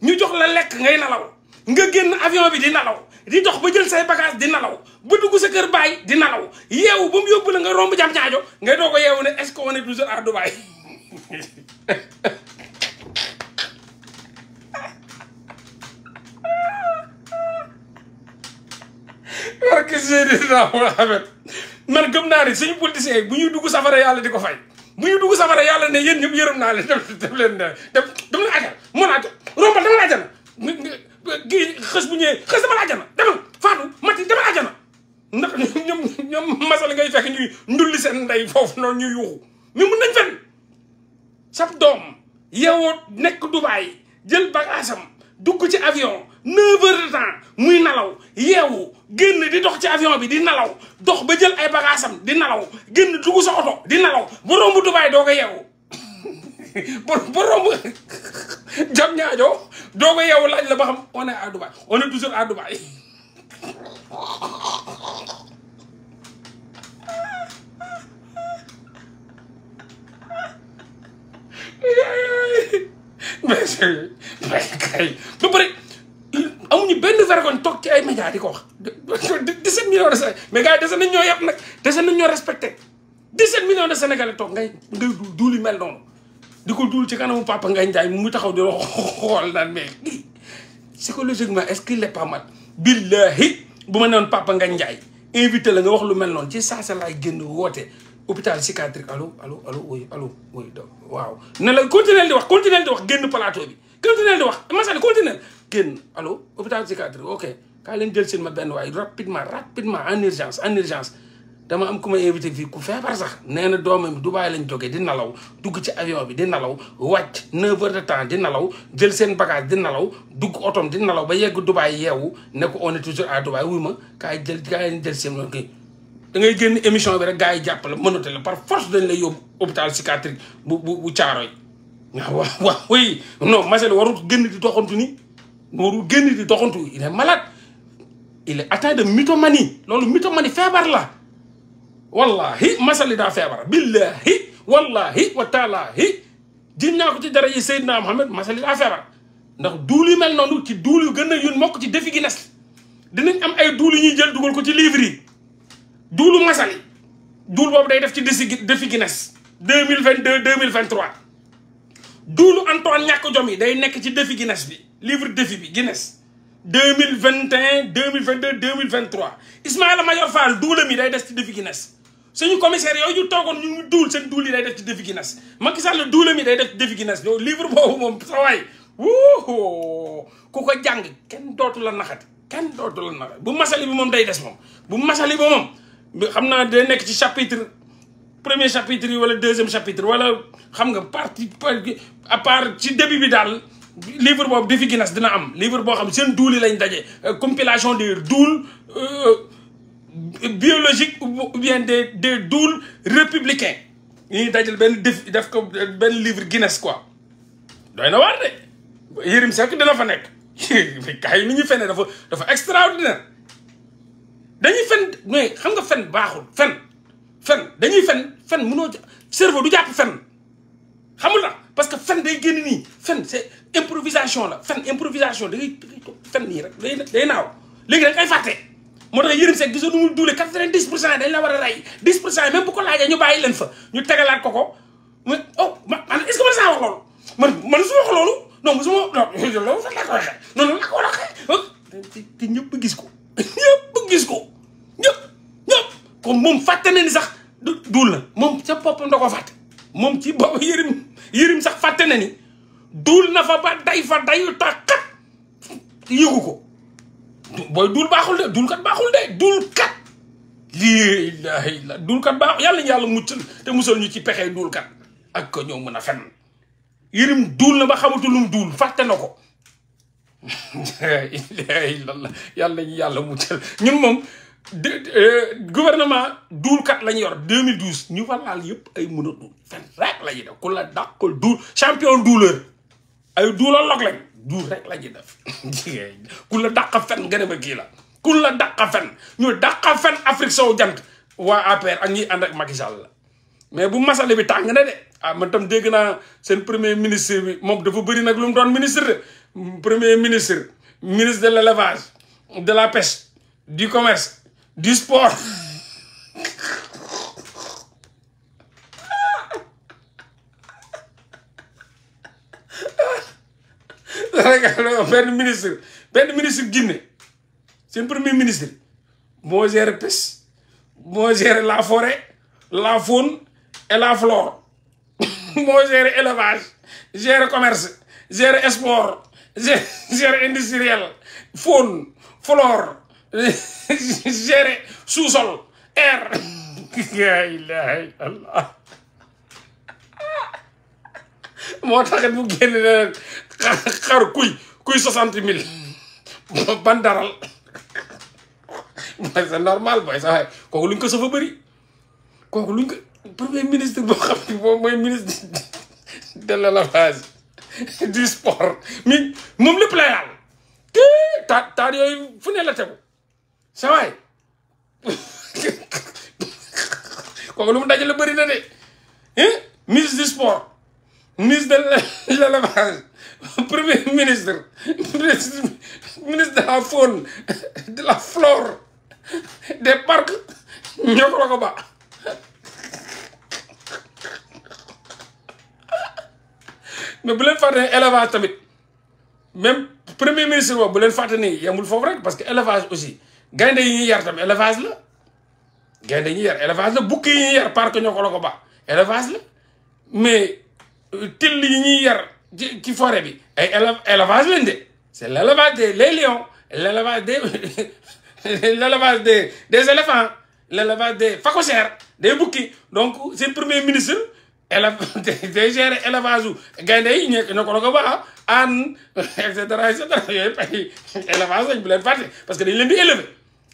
ñu jox la lekk ngay nalaw nga génn avion bi di nalaw di dox ba jël say bagage di nalaw ba dugg sa kër baay di nalaw yeewu ba mu yóbbu la nga romb jam ñaajo ngay doo ko yeewu ne est-ce qu'on est toujours à Dubaï war ki Seydina Muhammad man gëm naa ne suñu politiciens yi bu ñuy dugg safara yàlla di ko fay bu ñuy dugg safara yàlla ne yéen ñëpp yërëm naa leen def leen dem la ajal rombal dama la ajana kii xës bu ñëwee xës dama la ajana demal Fatou Mati dama la ajana ndax ñoom masal ngay fekk ñuy ndulli seen ndey foofu noonu ñuy yuuxu mais mun nañ fen sab doom yeewoo nekk Dubaï jël bagaasam dugg ci avion 9 heures de temps muy nalaw yeewu génn di dox ci avion bi di nalaw dox ba jël ay bagaasam di nalaw génn dugg sa oto di nalaw ba romb Dubaï doo ko yeewu ba romb jam ñaajo doo ko yeewu laaj la ba xam on est à Dubaï on est toujours à Dubaï mais kay ba pare amuñu benn vergogne toog ci ay médias di ko wax 17 millions de Sénégalais mais gars yi dese nañ ñoo yàpp nag dese nañ ñoo respecté 17 millions de Sénégalais toog ngay duul yu mel noonu di ko duul ci kanamu Papa Ngagne Ndiaye mu taxaw di la xool naan mais psychologiquement est-ce qu'il est pas mal billahi bu ma newoon Papa Ngagne Ndiaye invité la nga wax lu mel noonu ci saa sa laay génn woote hôpital psychiatrique allo oui waaw ne la continuer di wax génn plateau bi continuer di wax masali continuer génn allo hôpital psychiatrique ok kaa leen jël seen ma benn waaye rapidement en urgence dama am ku ma invité fii ku feebar sax nee na doomam Dubaï lañ jógee di nalaw dugg ci avion bi di nalaw wàcc 9 heures de temps di nalaw jël seen bagage di nalaw dugg otom di nalaw ba yegg Dubaï yeewu ne ko on est toujours à Dubaï wuy ma kaa leen jël seen noonu kii da ngay génn émission bi rek gars yi jàpp la mënate la par force dañ lay yóbbu hôpital psychiatrique bu Caaroy waaw oui non Masel warul génn di doxantu il est malade il est atteint de mythomanie loolu mythomanie feebar la wallahi Masali daa feebar billahi wallahi wa taalaahi jin naa ko ci dara yi Seydina Mohamed Masali daa feebar ndax duul yu mel noonu ci duul yu gën a yun mokk ci défi Guinness dinañ am ay duul yu ñuy jël dugal ko ci livre yi duulu masali duul boobu day def ci défi Guinness 2022 2023 duulu Antoine ñàkk jom yi day nekk ci défi Guinness bi livre défi bi Guinness 2021 2022 2023 Ismaïla Madior Fall duulam yi day des ci défi Guinness suñu commissaire yooyu ñu toogoon ñu duul seen duul yi day def ci défi Guinness Macky Sall duulam yi day def ci défi Guinness yow livre boobu moom sa waay wuu ku ko jàng kenn dootu la naxati kenn dootu la naxati bu masali bi moom day des moom bu masali bi moom xam naa day nekk ci chapitre premier chapitre yi wala deuxième chapitre wala xam nga partie à part ci début bi daal livre boobu défi Guinness dina am livre boo xam seen duul yi lañ daje compilation des doules biologiques ou bien des doules républicains ñuy dajal benn def ko benn livre Guinness quoi doy na waar de Yérim Seck dina fa nekk kaay yi ni ñuy fene dafa extraordinaire dañuy fen mais xam nga fen baaxul fen dañuy fen mënoo cerveau du jàpp fen xamul la parce que fen day génn nii fen c'est improvisation la fen improvisation da ngay fen nii rek day naaw léegi da nga koy fàtte moo tax Yérim Seck gisoo nu mu duule 90% dañ la war a rey 10% même bu ko laajee ñu bàyyi leen fa ñu tegalaat ko mais oh man est-ce que man saa wax loolu man su wax loolu non mosuma loolu fan laa ko waxee noonu laa ko waxee te ñëpp gis ko ñëpp comme moom fàtte na ni sax duul na moom ca boppam da ko fàtte moom ci bopp Yérim sax fàtte na ni duul na fa ba dayu tax kat yëgu ko booy duul baaxul de duulkat baaxul de duulkat lii ilaahi la duulkat baaxul yàlla muccal te musal ñu ci pexe duulkat ak ko ñëw mën a fen Yérim duul na ba xamatulum duul fàtte na ko ilaahi la yàlla ñu yàlla muccal ñun moom gouvernement duulkat lañu yor 2012 ñu walaal yëpp ay mën a duul fen rek la ñuy def ku la dàqal duul champion duuleur ay duulal lañ duul rek la ñuy def ku la dàqa fen nga ne ma kii la ku la dàqa fen ñu dàqa fen Afrique sowu jant waa APR ak ñiy ànd ak Macky Sall la mais bu masale bi tàng na de man tam dégg naa seen premier ministre bi moom dafa bëri nag lu mu doon ministre de premier ministre de l'élevage de la pêche du commerce du sport benn ministre Guinée seen premier ministre moo gère pêche moo gère la forêt la faune et la flore moo gère élevage gère commerce gère sport gère industriel faune flore gère sous-sol air la ilaha illallah moo taxit mu génn leen xar kuy 60 000 ban daral mooy c'est normal booy sax waaye kooku luñ ko safa bëri kooku luñ ko premier ministre boo xam ne moom mooy ministre de l'élevage du sport mi moom lépp la yàlla taat yooyu fu ne la tegu sa waay kooku lu mu dajale bëri na de ministre du sport ministre de l'élevage premier ministre de la faune de la flore des parcs ñoo ko la ko ba mais bu leen fàtte ne élevage tamit même premier ministre boobu bu leen fàtte ni yemul foofu rek parce que élevage aussi gaynde yi ñuy yar tam élevage la gaynde yi ñuy yar élevage la bukki yi ñuy yar parc ñoo ko la ko ba élevage la mais till yi ñuy yar ci forêt bi ay élevage lañ de c'est l'élevage des lions l'élevage des éléphants l'élevage des phacochères des bukki donc seen premier ministre day gérer élevage u gaynde yi ñoo ko la ko ba an et cetera yooyu ay élevage lañ bu leen fàtte parce que dañ leen di élever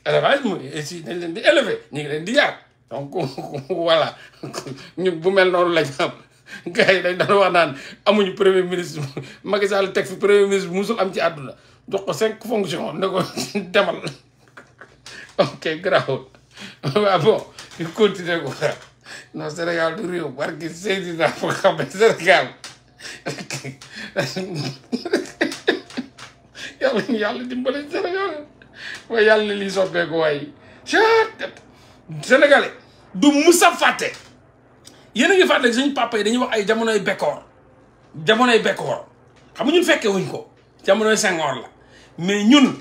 élevage mooy si dañ leen di élever ñu ngi leen di yar donc voilà ñun bu mel noonu lañ am gars yi dañ daan wax naan amuñu premier ministre Macky Sall teg fi premier ministre bu musul am ci àdduna jox ko 5 fonctions ne ko demal ok grawul waaw bon ñu continuer ko non Sénégal du réew barki Seydina foo xam ne Sénégal yàlla dimbale Sénégal waaye yàlla lii soppeeku waaye sénégalais du musa fàtte yéen a ngi fàtte suñu papa yi dañuy wax ay jamonoy bekkoor xam nga ñun fekkee wuñ ko jamonoy Senghor la mais ñun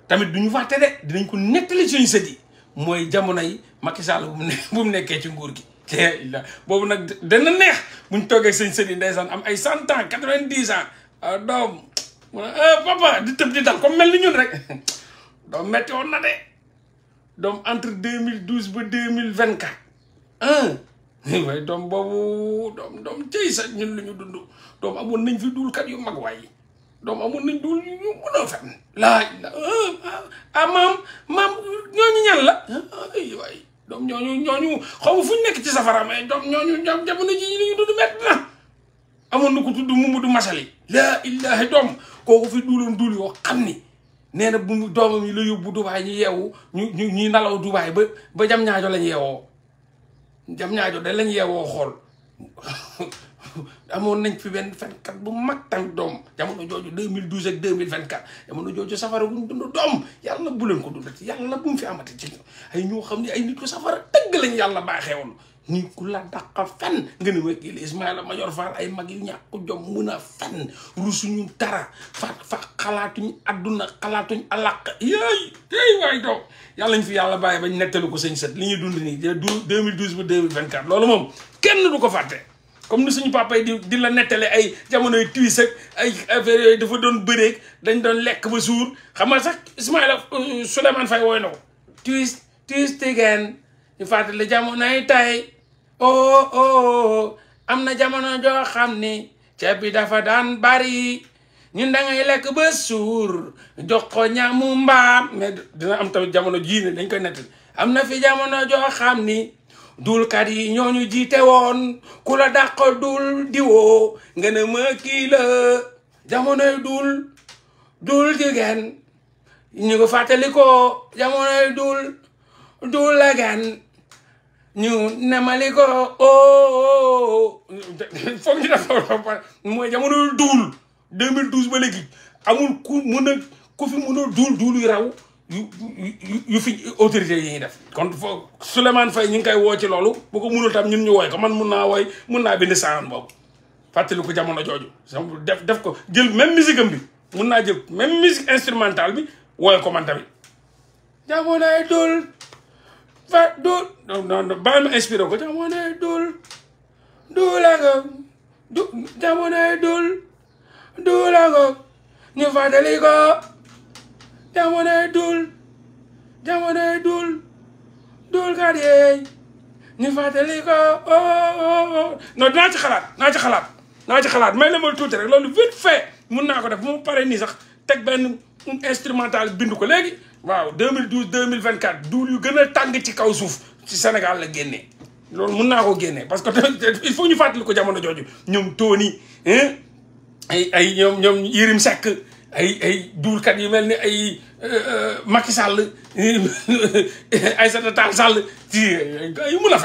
tamit duñu fàtte de dinañ ko nettali suñu sët yi mooy jamonoy Macky Sall bu mu nekkee ci nguur gi boobu nag dana neex buñ toogee sëñ sët yi ndeysaan am ay 100 ans 90 ans doom mu ne papa di tëb di dal comme mel ni ñun rek doom metti woon na de doom entre 2012 ba 2024 waaye doom boobu doom cey sa ñun lu ñu dund doom amoon nañ fi duulkat yu mag waaye doom amoon nañ duul yu mën a fen maam ñooñu ñan la waaye doom ñooñu xaw ma fu ñu nekk ci safara mais doom ñooñu jamono ji li ñu dund metti na amoon na ko tudd Mamadou Masali laa ilaha doom kooku fi duuloon duul yoo xam ni nee na bu doomam yi la yóbbu Dubaay ñu yeewu ñuy nalaw Dubaay ba jam ñaajo lañ yeewoo jam ñaajo da lañ yeewoo xool amoon nañ fi benn fenkat bu mag tamit doom jamono jooju 2012 ak 2024 jamono jooju safara bu ñu dund doom yàlla bu leen ko dundati yàlla bu mu fi amati ci ay ñoo xam ne ay nit ko safara dëgg lañ yàlla baaxee woon ni ku la dàqa fen nga ne ma kii la Ismaïla Madior Fall ay mag yu ñàkk jom mun a fen rusuñu dara fa xalaatuñ adduna xalaatuñ alaq yéy waay doom yàlla ñu fi yàlla bàyyi bañ nettalu ko sëñ sët li ñuy dund nii 2012 ba 2024 loolu moom kenn du ko fàtte comme ni suñu papa yi di la nettale ay jamonoy tuis ak ay affaire yooyu dafa doon bëreeg dañ doon lekk ba suur xam nga sax Ismaïla Souleymane Faye wooy na ko tuis tigeen ñu fàttali jamonoy tay am na jamono joo xam ni ceeb bi dafa daan bari ñun da ngay lekk ba suur jox ko ñaamu mbaam mais dina am tamit jamono jii ne dañ koy nettali am na fi jamono joo xam ni duulkat yi ñooñu jiite woon ku la dàq duul diwoo nga ne ma kii la jamonoy duul jigéen ñu ko fàttali ko jamonoy duul la gan ñu nemali ko foog ñu def mooy jamono duul 2012 ba léegi amul ku fi mun a duul yu raw yu fi autorité yi ñuy def kon foog Souleymane Faye ñu ngi koy woo ci loolu bu ko munul tam ñun ñu wooy ko man mun naa bind saan boobu fàttali ko jamono jooju def ko jël même musique am bi mun naa jël même musique instrumentale bi wooy ko man tamit jamonoy duul non bàyyi ma inspiré ko jamonoy jamonoy duula ngo ñu fàttali ko jamonoy duul kat yeey ñu fàttali ko non naa ci xalaat may la ma tuuti rek loolu vite fait mun naa ko def bu ma paree nii sax teg benn instrumental bind ko léegi waaw 2012 2024 duul yu gën a tàng ci kaw suuf ci Sénégal la génnee loolu mun naa ko génnee parce que il faut ñu fàttali ko jamono jooju ñoom Tony ay ñoom Yérim Seck ay duulkat yu mel ni ay Macky Sall Aïssata Tall Sall yu mën a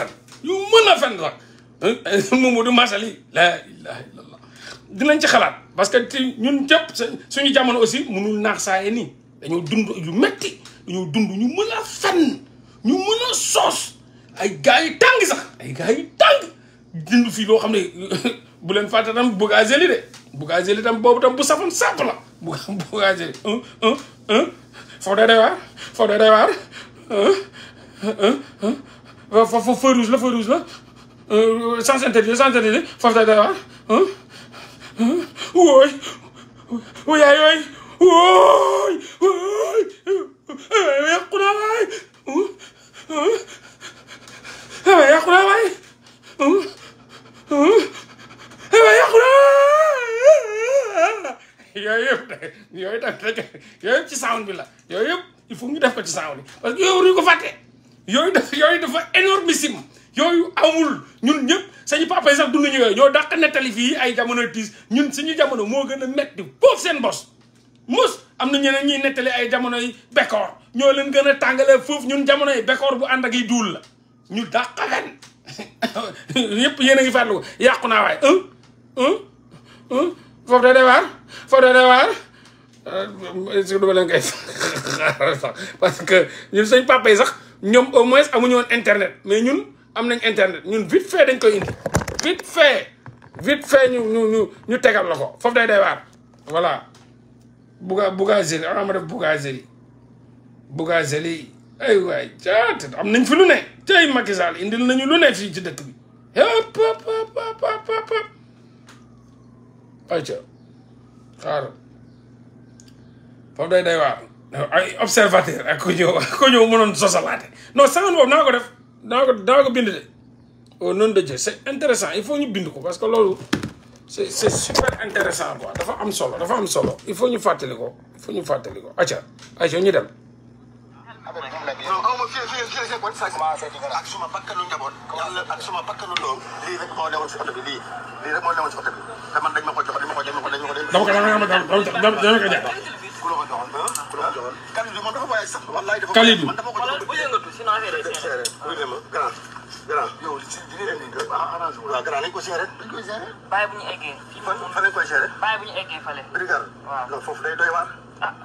fen sax Mamadou Masali la ilaha illallah dinañ ci xalaat parce que ñun cëpp suñu jamono aussi mënul naax saaye nii dañoo dund yu metti dañoo dund ñu mën a fen ñu mën a soos ay gars yi tàng sax ay gars yi tàng dund fii loo xam ne bu leen fàtte tam Bougazelli de Bougazelli tam boobu tam bu safoon sàpp la Bougazelli foofu day waar foofu feu rouge la sens interdit foofu day waar wooy yaay wooy yàqu naa waay yàqu naa waay yàqu naa yooyu yëpp ci sound bi la yooyu yëpp il faut ñu def ko ci sound bi parce que yooyu waruñu ko fàtte yooyu dafa énormissime yooyu amul ñun ñëpp sañu papa yi sax dunduñu yooyu ñoo dàq nettali fii ay jamono tiis ñun suñu jamono moo gën a metti foofu seen bos mus am na ñeneen ñuy nettali ay jamono yi bekkoor ñoo leen gën a tàngalee foofu ñun jamono yi bekkoor bu ànd ak yi duul la ñu dàq fen yëpp yéen a ngi fàttali ko yàqu naa waay foofu da day waar est-ce que duma leen koy sax parce que ñun suñ papa yi sax ñoom au moins amuñu woon internet mais ñun am nañ internet ñun vite fait dañ koy indi vite fait ñu tegal la ko foofu day waar voilà Bougazelli ma def Bougazelli ay waay caat am nañ fi lu ne cay Macky Sall indil nañu lu ne fii ci dëkk bi hop ayca xaaral foofu day waar ay observateur ak ko ñëw mënoon sosalaate non sangan boobu naa ko def daa ko bind de au nom de Dieu c'est intéressant il faut ñu bind ko parce que loolu c'est super intéressant quoi dafa am solo il faut ñu fàttali ko ayca ñu dem non aw ma fii bon sax ak suma bakkanu njaboot yàlla ak suma bakkanu doom lii rek moo newoon si oto bi lii rek moo newoon si oto bi te man dañ ma ko jox dama ko jaay ku la ko joxoon Kalidou moom dafa voyage sax wallaay dafa Kalidou man dama ko jox bu yëngatu sinon affaire yi seere grand yow ci arrange waaw grand nañ ko seere bàyyi bu ñu eggee fan lañ koy seere bàyyi bu ñu eggee fale brigade waaw non foofu day doy waar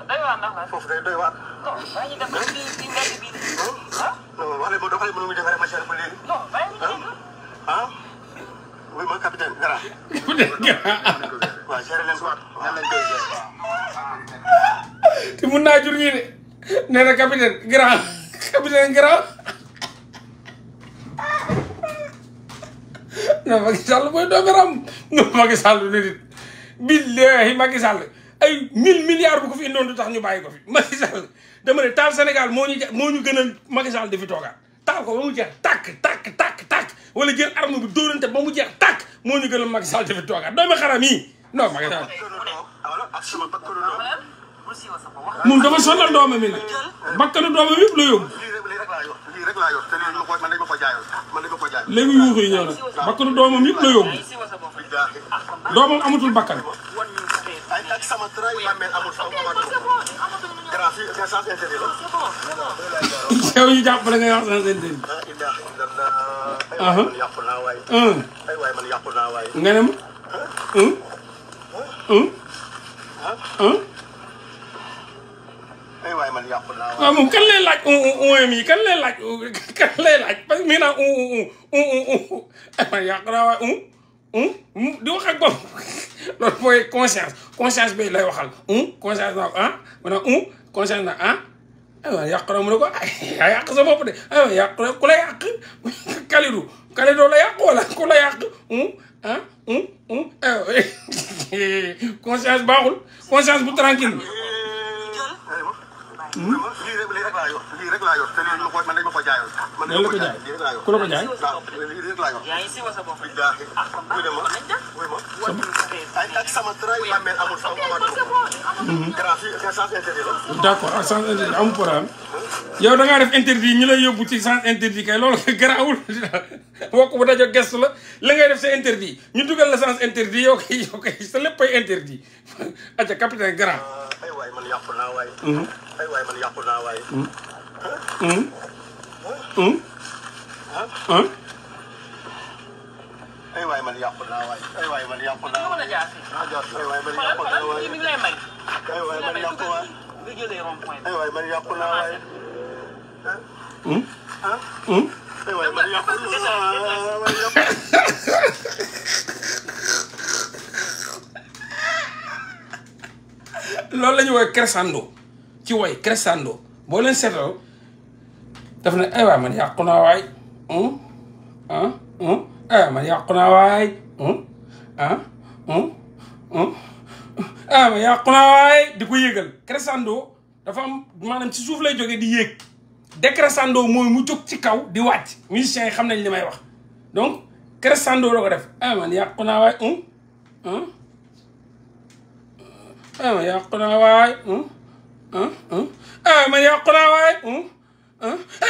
doy waar ndax la foofu day doy waar non bàyyi ñu dem ba ci mbedd bi non wax leen ma doxale mënu muy defaree machine ba léegi non bàyyi ñu egg oui ma capitaine grand waaw géré leen quoi nan lañ koy géré te mun naa jur ñii de nee na capitaine grand non Macky Sall mooy doomi ram non Macky Sall du nit billahi Macky Sall ay 1000 milliards bu ko fi indoon du tax ñu bàyyi ko fi Macky Sall dama ne taal Sénégal moo ñu gënal Macky Sall di fi toogaat taal ko ba mu jeex tàkk wala jël arme bi dóorante ba mu jeex tàkk moo ñu gënal Macky Sall di fi toogaat doomi xaram yi non Macky Sall moom dafa sonal doomam mi nag bakkanu doomam yëpp la yóbbu lii rek laa yor te lii man dañ ma ko jaayoon léegi yuuxu yi ñëw nag bakkanu doomam yëpp la yóbbu doomam amatul bakkan ak sama tra yi amee amul fa grand fii c'est sens interdit la yow ñu jàppale nga wax sens interdit man yàqu naa waay ay waay man yàqu naa waay nga ne ma ay waay man yàqu naa waay waaw moom kan lay laaj yi kan lay laaj parce que mi naan man yàqu naa waay di wax ak bopp loolu mooy conscience bi lay waxal conscience naa ko mu ne conscience na aywa yàqu na mu ne ko yaa yàq sa bopp de aywa yàqu na ku la yàq Kalidou la yàq wala ku la yàq conscience baaxul conscience bu tranquille lii rek laa yor te lii man dañ ma ko jaayoon man la ko jaay ku la ko jaay lii rek laa yor yaa ngi si wasa bopp ak sama tra yi amee amul fa grand fii c'est sens interdit la d'accord ak sens interdit amul problème yow da ngaa def interdit ñu lay yóbbu ci sens interdit kay loolu garaawul wokk bu dajo gestu la ngay def c'est interdit ñu dugal la sens interdit yow kay sa léppay interdit aca capitaine grand ay waay man yàqu naa waay ay waay man yàqu naa waay ay waay man yàqu naa waay ay waay man yàqu naa waay ay waay man yàqu naa waay mi ngi lay may ay waay man yàqu waay nga jëlee rond point ay waay man yàqu naa waay ay waay man yàqu loolu la ñuy woowee crescendo ci woy crescendo boo leen seetloo daf ne ay waay man yàqu naa waay man yàqu naa waay man yàqu naa waay di ko yéegal crescendo dafa am maanaam ci suuf lay jógee di yéeg décrescendo mooy mu jóg ci kaw di wàcc musiciens yi xam nañ li may wax donc crescendo la ko def man yàqu naa waay man yàqu naa waay man yàqu naa waay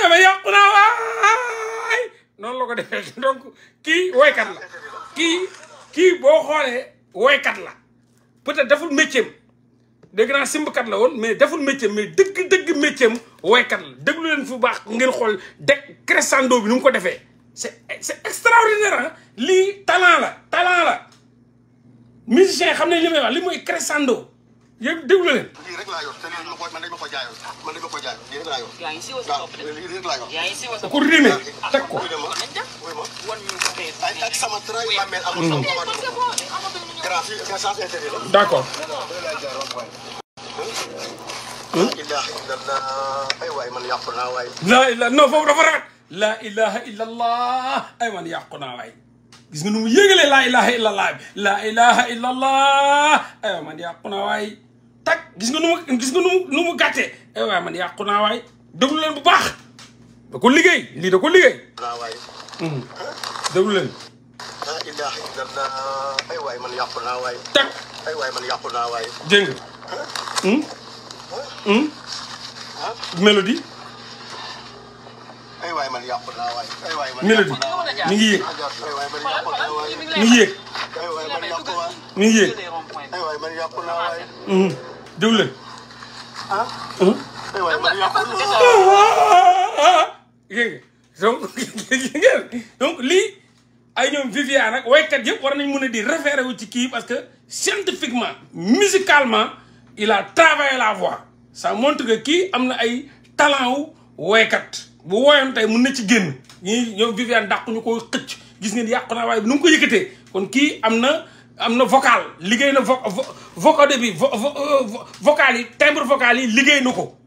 man yàqu naa waay noonu la ko defee donc kii woykat la kii boo xoolee woykat la peut-être deful métier dégg naa simbkat la woon mais deful métier mais dëgg métier woykat la déglu leen fu baax ngeen xool crescendo bi nu mu ko defee c'est extraordinaire lii talent la musicien xam nañ li may wax li mooy crescendo yëpp déglu leen. lii rek laa yor te lii man dañ ma ko jaayoon lii rek laa yor. yaa ngi si wasa bopp de. lii rek laa yor. yaa ngi si wasa ku rimé teg ko. wan ñu ko tey. ak sama travail ma mel amul sama grand fii sens intérieur la. d'accord. ay waay man yàqu naa waay. laa ilaha non foofu dafa rafet. laa ilaha illallah ay man yàqu naa waay. gis nga nu mu yégalee laa ilaha illallah bi laa ilaha illallah ay man yàqu naa waay. tak gis nga nu mu gàttee ay waay man yàqu naa waay. déglu leen bu baax. da ko liggéey lii da ko liggéey. déglu leen. laa ilaha illallah ay waay man yàqu naa waay. tak ay waay man yàqu naa waay. dégg nga. mélodie. ay waay man yàqu naa waay. ay waay man mélodie mi ngi yéeg. ay waay man yàqu naa waay. mi ngi yéeg. ay waay man yàqu waay. mi ngi yéeg. ay waay man yàqu naa waay. déglu leen. ay waay man yàqu naa donc lii ay ñoom Viviane nag waykat yëpp war nañ mën a di référé wu ci kii parce que scientifiquement musicalement il a travaillé la voix ça montre que kii am na ay talent wu waykat bu woyoon tey mën na ci génn ñii ñoom Viviane dàqu ñu ko xëcc gis ngeen yàqu naa waaye nu mu ko yëkkatee kon kii am na vocal liggéey na vocal bi vocal yi timbre vocal yi liggéey na ko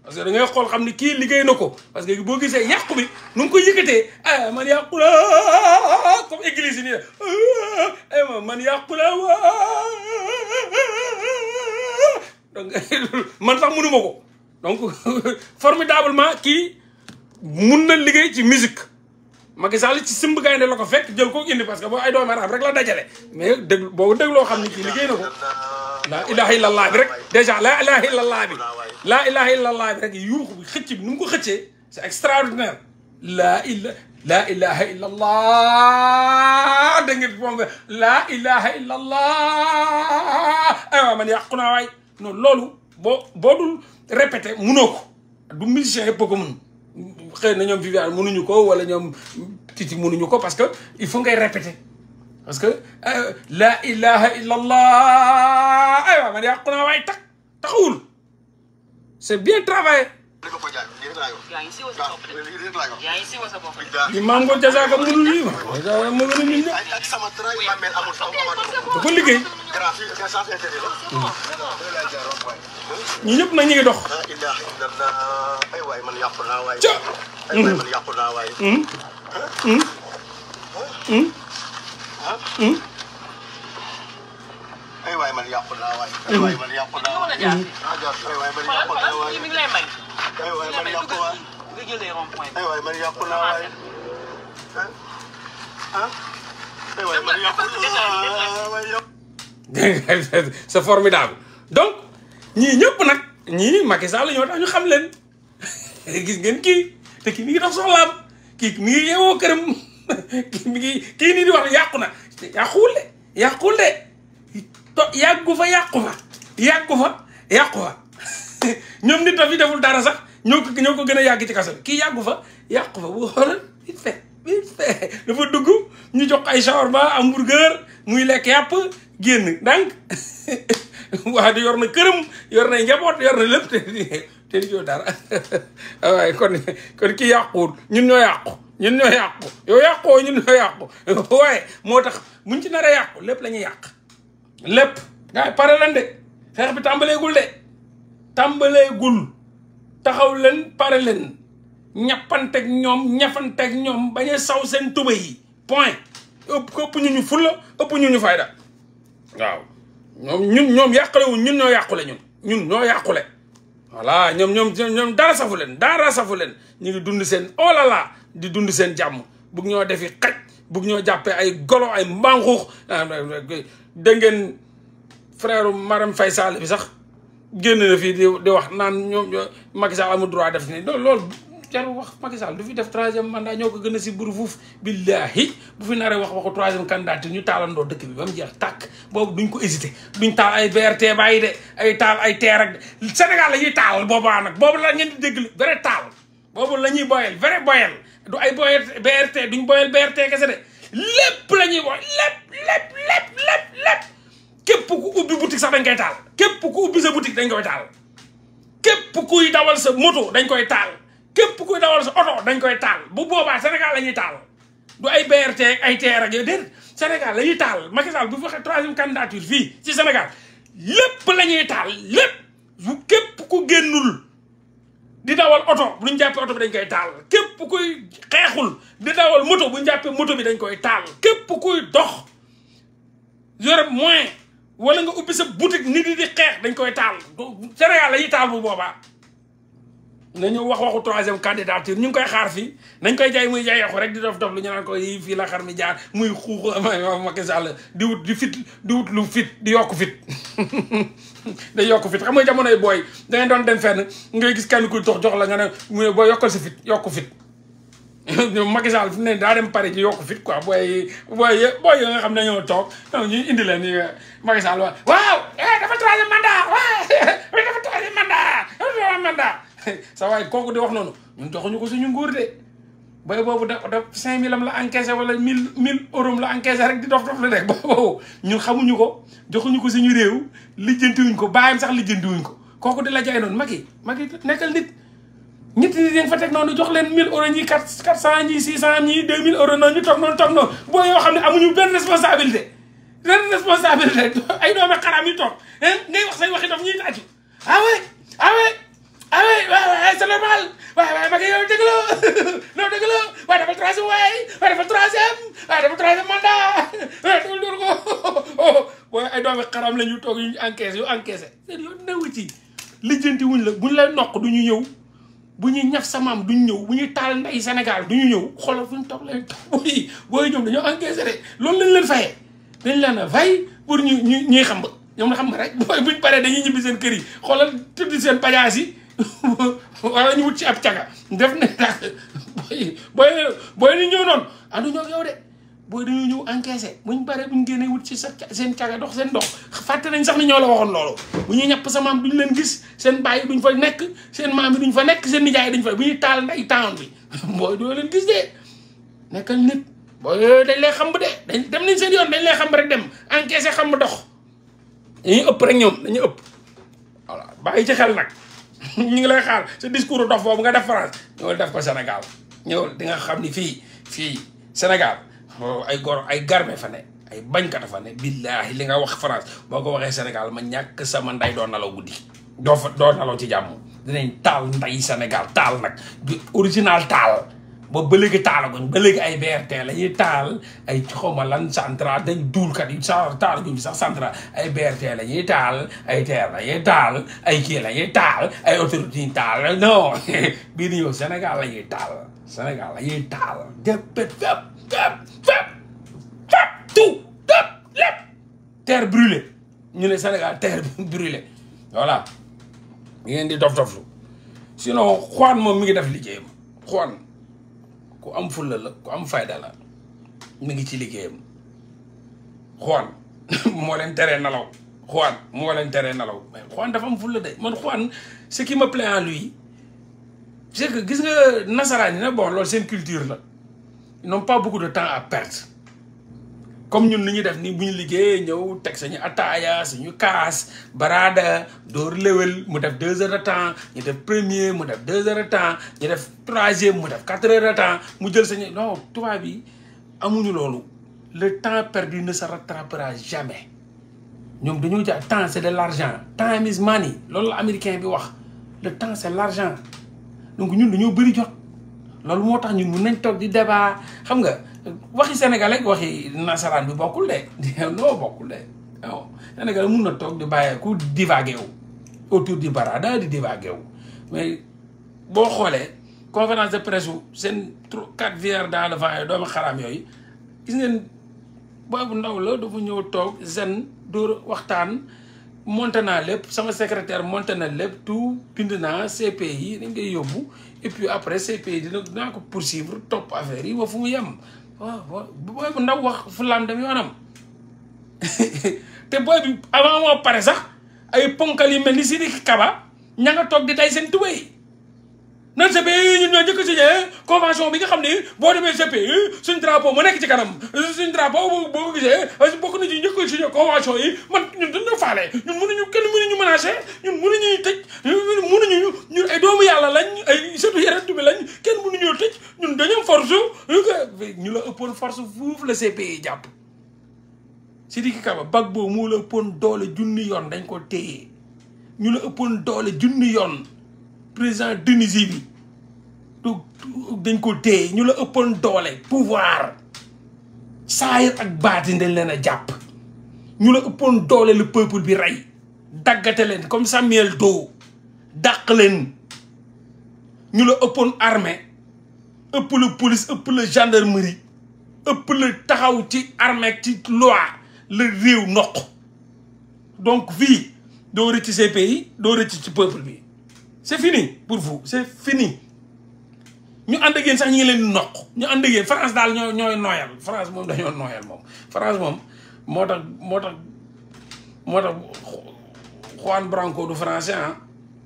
parce que da ngay xool xam ne kii liggéey na ko parce que boo gisee yàqu bi nu mu ko yëkkatee ah man yàqu la comme église yi nii la man yàqu la donc man sax mënuma ko donc formidablement kii mun na liggéey ci musique Macky Sall ci simb gaynde la ko fekk jël ko indi parce que boo ay doomu arab rek la dajale mais dégg boo dégloo xam ne kii liggéey na ko laa ilaha illallah bi rek déjà laa ilaha illallah bi laa ilaha illallah bi rek yuuxu bi xëcc bi nu mu ko xëccee c'est extraordinaire laa ilaha illallah da ngeen moom laa ilaha illallah aywa man yàqu naa waay non loolu boo dul répété munoo ko du musicien yëpp ko mun xëy na ñoom Viviane mënuñu ko wala ñoom Titi mënuñu ko parce que il faut ngay répéter parce que la ilaha illallah aywa man yàqu naa waay taxawul c'est bien travaillé. li maa ngoon jasaaka mënul lii ma moo gën a ñun da ko liggéey ñi ñëpp nag ñu ngi dox ay waay man yàqu naa waay. ca ay waay man yàqu naa waay. ay waay man yàqu naa waay. ay waay man yàqu naa waay. ay waay man yàqu naa waay. ay waay man yàqu waay. ay waay man yàqu naa waay. ay waay man yàqu naa. c'est formidable donc ñii ñëpp nag ñii Macky Sall ñoo tax ñu xam leen gis ngeen kii te kii mi ngi dox soxlaam kii mi ngi yeewoo këram kii mi ngi kii nii di wax yàqu na yàquwul de yàggu fa ñoom nit a fi deful dara sax ñoo ko gën a yàgg ci kaso bi kii yàggu fa bu xoolal vite fait dafa dugg ñu jox ay shawarma hamburger muy lekk yàpp génn donc waa di yor na këram yor na njaboot yor na lépp te di joo dara waaye kon kii yàquwul ñun ñoo yàqu yow yàqoo ñun ñoo yàqu waaye moo tax buñ ci nar a yàqu lépp la ñuy yàq lépp gars yi pare leen de xeex bi tàmbaleegul taxaw leen pare leen ñappanteeg ñoom bañ a saw seen tuba yi point ëpp ñu fulla ëpp ñu fayda waaw ñoom yàqule wuñ ñun ñoo yàqule ñun ñoo yàqule voilà ñoom dara safu leen ñu ngi dund seen oh là là di dund seen jàmm bugg ñoo defi xaj bugg ñoo jàppee ay golo ay mbanquux dégg ngeen frère Marème Faye Sall bi sax génn na fii di wax naan ñoom Macky Sall amul droit def ni loolu jarul wax Macky Sall du fi def troisième mandat ñoo ko gën a si buru fuuf billahi bu fi naree waxu troisième candidature ñu taalandoo dëkk bi ba mu jeex tàkk boobu duñ ko hésité duñ taal ay BRT bàyyi de ay taal ay teer ak Sénégal la ñuy taal boobaa nag boobu la ngeen di dégg vrai taal boobu la ñuy boyal vrai boyal du ay boyal BRT duñ boyal BRT kese de lépp la ñuy boy lépp képp ku ubbi boutique sax dañ koy taal képp ku ubbi sa boutique dañ koy taal képp kuy dawal sa moto dañ koy taal képp kuy dawal sa oto dañ koy taal bu boobaa Sénégal la ñuy taal du ay BRT ay TER ak yooyu déedéet Sénégal la ñuy taal Macky Sall bu waxee 3e candidature fii ci Sénégal lépp la ñuy taal lépp bu képp ku génnul di dawal oto bu ñu jàppee oto bi dañ koy taal képp kuy xeexul di dawal moto bu ñu jàppee moto bi dañ koy taal képp kuy dox yore moyen wala nga ubbi sa boutique nit yi di xeex dañ koy taal Sénégal la ñuy taal bu boobaa nañu waxu 3e candidature ñu ngi koy xaar fii nañ koy jaay muy jaayeexu rek di dof lu ñu naan ko yi fii la xar mi jaar muy xuux Macky Sall di wut lu fit di yokk fit day yokk fit xam nga jamonoy booy da ngeen doon dem fenn ngay gis kenn kuy jox la nga ne mu ne booy yokkal sa fit yokk fit Macky Sall fi ne daa dem pare ji yokk fit quoi booy yi nga xam ne ñoo toog ñu indi leen ni Macky Sall waaw dafa 3e mandat waaw dafa 3e mandat sa waay kooku di wax noonu ñun joxuñu ko suñu nguur de bay boobu da 5000 am la encaissé wala 1000 euros la encaissé rek di dof la rek boobu ñun xamuñu ko joxuñu ko suñu réew lijjantiwuñ ko bàyyam sax lijjantiwuñ ko kooku di la jaay noonu Macky nekkal nit ñett ñi dañ fa teg noonu jox leen 1000 euros ñii 400 ñii 600 ñii 2000 euros noonu ñu toog noonu boo yoo xam ne amuñu benn responsabilité ay doomi xaraam yu toog ngay wax say waxi dof ñuy tàccu waaye c'est normal waaye Macky yow dëgg la waaye dafa 3e waaye dafa 3e mandat dul dur ko waaye ay doomi xaram la ñu toog yu encaissé seen yoon newu ci lijjanti wuñ la buñ lay noq du ñu ñëw bu ñuy ñaf samaam duñ ñëw bu ñuy taal nday Sénégal du ñu ñëw xoolal fu ñu toog leen booy ñoom dañoo encaissé de loolu lañ leen fayee dañ leen a fay pour ñuy xam ba ñoom na xam nga rek booy buñ paree dañuy ñibbi seen kër yi xoolal tuddi seen pajaas yi wala ñu wut ci ab caga def ne tax booy ni ñëw noonu ànduñoo ak yow de booy dañoo ñëw encaissé buñ bare buñ génnee wut ci seen caga dox seen dox fàtte nañ sax ni ñoo la waxoon loolu bu ñuy ñàpp sa maam duñ leen gis seen baay duñ fa nekk seen maam yi duñ fa nekk seen nijaay duñ fa bu ñuy taal nday town bi booy doo leen gis de nekkal nit booy dañ lay xam de dañ dem nañ seen yoon dañ lay xam rek dem encaissé xam dox dañuy ëpp rek ñoom dañuy ëpp voilà bàyyi ci xel nag ñu ngi lay xaar sa discours dox boobu nga def France ñëwal def ko Sénégal ñëwal di nga xam ni fii Sénégal ay gor ay garme fa ne ay bañkat fa ne billaahi li nga wax France boo ko waxee Sénégal ma ñàkk sama nday doo nalaw guddi doo nalaw ci jàmm dinañ taal nday Sénégal taal nag du original taal boobu ba léegi taalaguñ ba léegi ay BRT la ñuy taal ay xawma lan central dañ duulkat yi sa taal guñ sax central ay BRT la ñuy taal ay TER la ñuy taal ay kii la ñuy taal ay autorité yi taal non bii di ñëw Sénégal la ñuy taal Sénégal la ñuy taal déppét fépp tout lépp terre brûlée ñu ne Sénégal terre brûlée voilà ngeen di dof-doflu sinon Juane moom mi ngi def liggéeyam Juane ku am fulla la ku am fayda la mi ngi ci liggéeyam Juane moo leen teree nalaw Juane moo leen teree nalaw mais Juane dafa am fulla de man Juane ce qui me plaît en lui c'est que gis nga nasaraan yi ne bon loolu seen culture la ils n'ont pas beaucoup de temps à perdre comme ñun li ñu def nii bu ñu liggéeyee ñëw teg sañu ataaya suñu kaas baraada door léwél mu def 2 heures de temps ñu def premier mu def 2 heures de temps ñu def 3e mu def 4 heures de temps mu jël sañu non tubaab bi amuñu loolu le temps perdu ne se rattrapera jamais ñoom dañoo jaar temps c'est de l'argent time is money loolu la américain bi wax le temps c'est l'argent donc ñun dañoo bëri jot loolu moo tax ñun mun nañ toog di débat xam nga waxi Sénégal ak waxi nasaraan bi bokkul de non bokkul de non Sénégal mun na toog di bàyyi ku divagué wu autour du barada di divagué wu mais boo xoolee conférence de presse wu seen 4 vières dans le vent yooyu doomu xaraam yooyu gis ngeen booy bu ndaw la dafa ñëw toog zen dóor waxtaan monté naa lépp sama secrétaire monté na lépp tout bind naa CPI dañ koy yóbbu et puis après CPI dinaa ko poursuivre topp affaire yi ba fu mu yem waaw booy bu ndaw wax fulaam dem yoonam te booy bi avant moo pare sax ay ponkal yi mel ni Sidiki Kaba ña nga toog di day seen tubéy nan CPI ñun ñoo njëkk a signé convention bi nga xam ni boo demee CPI suñ drapeau mu nekk ci kanam suñ drapeau boo ko gisee bokk na ci njëkk a signé convention yi man ñun dañoo faale ñun mënuñu kenn mënuñu menacé ñun mënuñuy tëj ñun ay doomu yàlla lañ ay surtout yeneen bi lañ kenn mënuñoo tëj ñun dañoo force ñu la ëppoon force foofu la CPI jàpp Sidiki Kaba bag boobu moo la ëppoon doole junni yoon dañ ko téye ñu la ëppoon doole junni yoon président Tunisie bi dañ ko téye ñu la ëppoon doole pouvoir saayir ak baatin dañ leen a jàpp ñu la ëppoon doole le peuple bi rey daggate leen comme Samuel Doe dàq leen ñu la ëppoon armée ëpp la police ëpp la gendarmerie ëpp la taxaw ci armée ci loi la réew noq donc fii doo rëcc ces pays doo rëcc ci peuple bi c'est fini pour vous c'est fini ñu ànd ak yéen sax ñu ngi leen di noq ñu ànd ak yéen France daal ñooy nooyal France moom dañoo nooyal moom France moom moo tax Juane Branco du français ah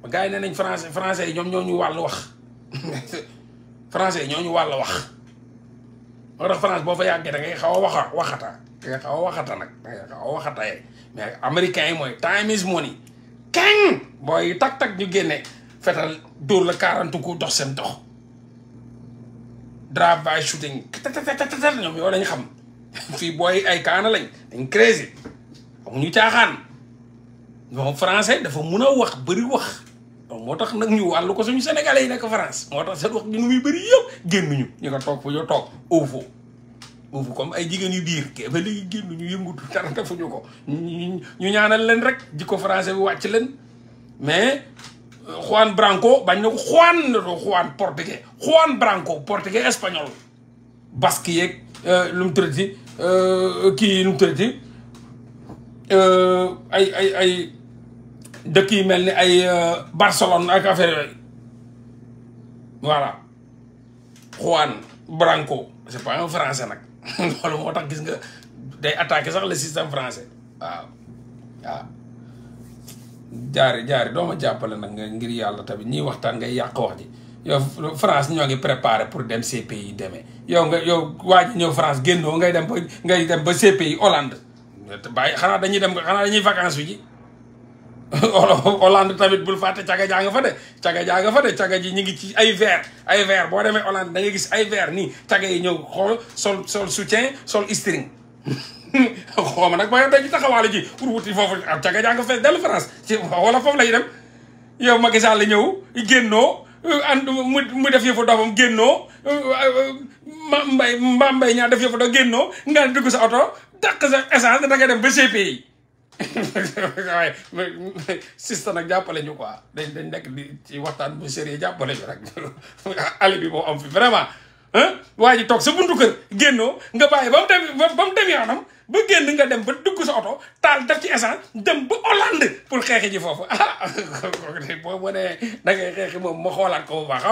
gars yi nee nañ français yi ñoom ñoo ñu wàll wax français yi ñoo ñu wàll wax moo tax France boo fa yàggee da ngay xaw a waxata da ngay xaw a waxata nag da ngay xaw a waxata mais américains yi mooy time is money keng booy tak ñu génne fetal dóor la 40 ku dox seen dox drive by shooting ñoom yow lañ xam fii booy ay kaana lañ dañ crazy amuñu caaxaan ñoom français dafa mun a wax bëri wax donc moo tax nag ñu wàllu ko suñu sénégalais yi nekk France moo tax seen wax ñu muy bëri yëpp génnuñu ñu nga toog fu ñu toog uufu comme ay jigéen yu biir kee ba léegi génnuñu yëngutu dara defuñu ko ñu ñaanal leen rek jikko français bi wàcc leen mais Juane Branco bañ na ko Juane portugais Juane Branco portugais espagnol basque yeeg lu mu tëddati kii lu mu tëddati ay dëkk yi mel ni ay Barcelone ak affaire yooyu voilà Juane Branco c'est pas un français nag loolu moo tax gis nga day attaqué sax le système français waaw jaari dooma jàppale nag nga ngir yàlla tamit ñiy waxtaan ngay yàq wax ji yow France ñoo ngi préparé pour dem CPI demee yow waa ji ñëw France génnoo ngay dem ba CPI Hollande bàyyi xanaa dañuy vacances yu ji Hollande tamit bul fàtte caga jaa nga fa de caga ji ñu ngi ci ay verre boo demee Hollande da ngay gis ay verre nii caga yi ñëw xool sol soutien sol string xooma nag ba dañu taxawaale ji pour wuti foofu ak caga jaa nga fees dellu France ci wala foofu lay dem yow Macky Sall ñëw génnoo mu def yëfu doomam génnoo mbay ñaa def yëfu doom génnoo nga dugg sa oto dàq sa essence da nga dem ba CPI waaye sista nag jàppale ñu quoi dañ nekk di ci waxtaan bu sérieux jàppale ñu rek ali bi moo am fi vraiment waa ji toog sa buntu kër génnoo nga bàyyi ba mu dem yoonam ba génn nga dem ba dugg sa oto taal def ci essence dem ba Hollande pour xeexi ji foofu boo mënee da ngay xeexi moom ma xoolaat ko bu baax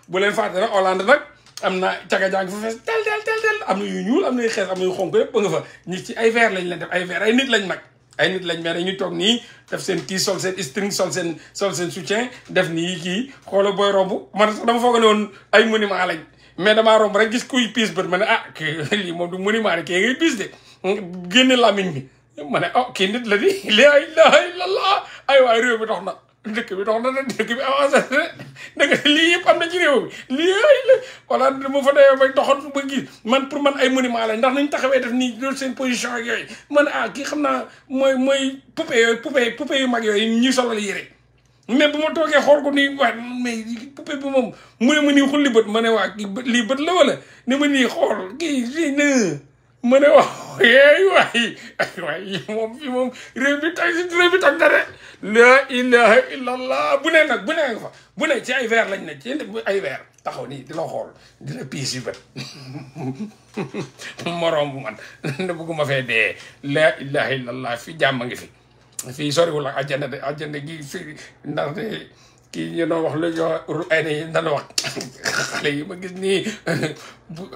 bu leen fàtte nag Hollande nag am na caga jàng fa fees tel am na yu ñuul am na yu xees am na yu xonk yëpp ba nga fa ñi ci ay verre lañ leen def ay verre ay nit lañ nag ay nit lañ mais dañuy toog nii def seen kii sol seen string sol seen soutien def nii kii xoola booy romb man sax dama foog ne woon ay monument lañ mais damaa romb rek gis kuy piis bët ma ne kii lii moom du monument rek kii ngay piis de génne làmmiñ bi ma ne kii nit la di laa ilaha illallah ay waay réew bi dox na dëkk bi dox na de dëkk bi avancé na dëkk lii yëpp am na ci réew bi lii wala dama fa dee ba doxoon ba gis man pour man ay monument la ndax nañ taxawee def nii loolu seen position ak yooyu man kii xam naa mooy poupée yooyu poupée yu mag yooyu ñuy solal yére mais bu ma toogee xool ko nii waa mais poupée bi moom mu ne ma nii xulli bët ma ne waa lii bët la wala ne ma nii xool kii na ma ne waaw waay moom réew bi toj na de la ilaha illallah bu ne nag bu ne nga fa bu ne ci ay verre lañ ne ci ay verre taxaw nii di la xool di la piis yu bët moroom bu man ne bëgguma fee dee la ilaha illallah fi jàmm ngi fii soriwul ak àjjana gi fii ndaxte kii ñu doon wax lu ñu ay na dana wax xale yi ma gis nii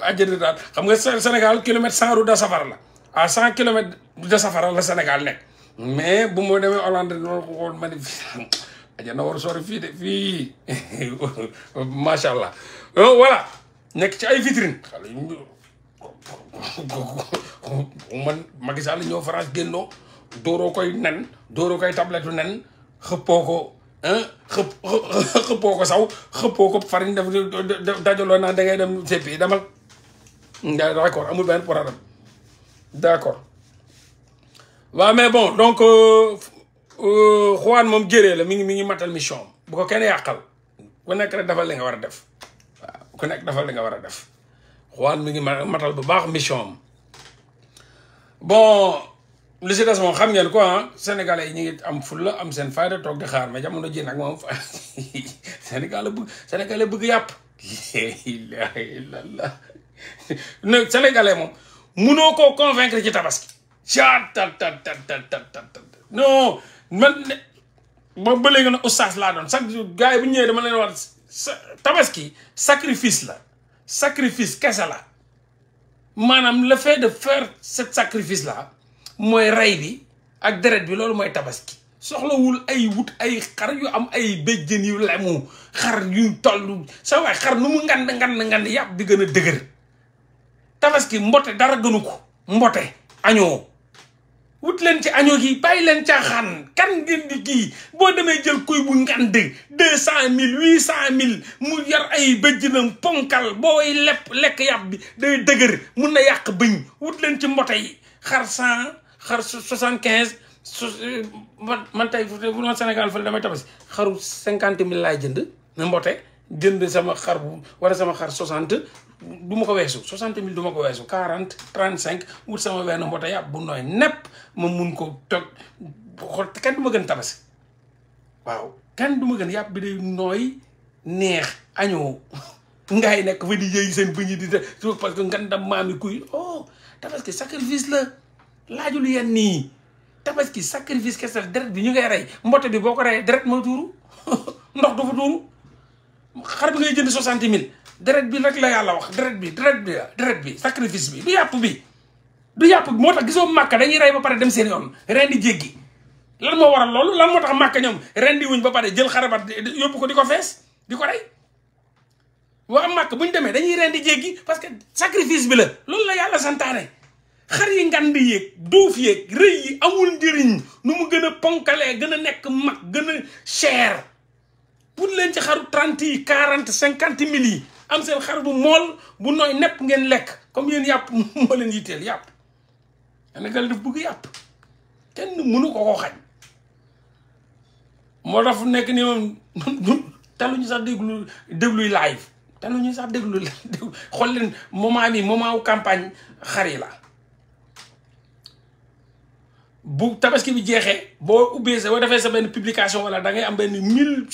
àjjana daal xam nga Sénégal kilomètre 100 route de safara la à 100 kilomètres de safara la Sénégal nekk mais bu ma demee Hollande noonu ko xool ma ne ajana war sori fii de fii macha allah voilà nekk ci ay vitrine xale yu man Macky Sall ñëw France génnoo dóoroo koy nen dóoroo koy tablettu nen xëppoo ko xëppoo ko saw xëppoo ko farine def dajaloo naa da ngay dem CPI demal d'accord amul benn problème d'accord waaw mais bon donc Juane moom jëree la mi ngi matal mission bu ko kenn yàqal ku nekk rek defal li nga war a def waaw ku nekk defal li nga war a def Juane mi ngi matal bu baax mission am bon li si des moom xam ngeen quoi ah sénégalais yi ñu ngi am fulla am seen fayda toog di xaar mais jamono ji nag moom sénégalais bëgg yàpp la ilaha illallah sénégalais moom munoo koo convaincre ci tabaski non man boobu ba léegi nag oustaz laa doon chaque jour gars yi bu ñëwee dama leen wax tabaski sacrifice la sacrifice kese la maanaam le fait de faire ce sacrifice là mooy rey bi ak deret bi loolu mooy tabaski soxlawul ay wut ay xar yu am ay béjjën yu lemu xar yu toll sa waay xar nu mu ngand yàpp di gën a dëgër tabaski mbote dara gënu ko mbote añoo wut leen ci añoo gi bàyyi leen caaxaan kan ngeen di kii boo demee jël kuy bu ngand 200 000 800 000 mu yar ay bëjjinam ponkal booy lekk yàpp bi day dëgër mun na yàq bëñ wut leen ci mbote yi xar 100 xar 75 man tey bu doon Sénégal fa damay tabaski xaru 50 000 laay jënd na mbote jënd sama xar bu wala sama xar 60 du ma ko weesu 60 000 du ma ko weesu 40 35 wut sama benn mbote yàpp bu nooy nepp ma mun ko toog xool kenn du ma gën tabaski waaw kenn du ma gën yàpp bi day nooy neex añoo ngay nekk fa di yëy seen bëñ di de parce que ngan dam maami kuy tabaski sacrifice la laajul yenn nii tabaski sacrifice kese deret bi ñu ngay rey mbote bi boo ko reyee deret moo tuuru ndox du fa tuuru xar bi ngay jënd 60 000 deret bi rek la yàlla wax deret bi sacrifice bi du yàpp bi moo tax gisoo màkka dañuy rey ba pare dem seen yoon ren di jéggi lan moo waral loolu lan moo tax màkka ñoom ren di wuñ ba pare jël xarabat yóbbu ko di ko fees di ko rey waa màkk bu ñu demee dañuy ren di jéggi parce que sacrifice bi la loolu la yàlla santaane xar yi ngand yéeg duuf yéeg rëy yi amul njëriñ nu mu gën a ponkalee gën a nekk mag gën a cher pour leen ci xaru 30 yi 40 50 000 yi am seen xar bu mool bu nooy nepp ngeen lekk comme yéen yàpp moo leen yitteel yàpp Sénégal daf bëgg yàpp kenn mënu ko xañ moo tax fu nekk ni moom taluñu sax dégluy live taluñu sax déglu xool leen moment wu campagne xar yi la bu tabaski bi jeexee boo ubbee sa boo defee sa benn publication wala da ngay am benn 1000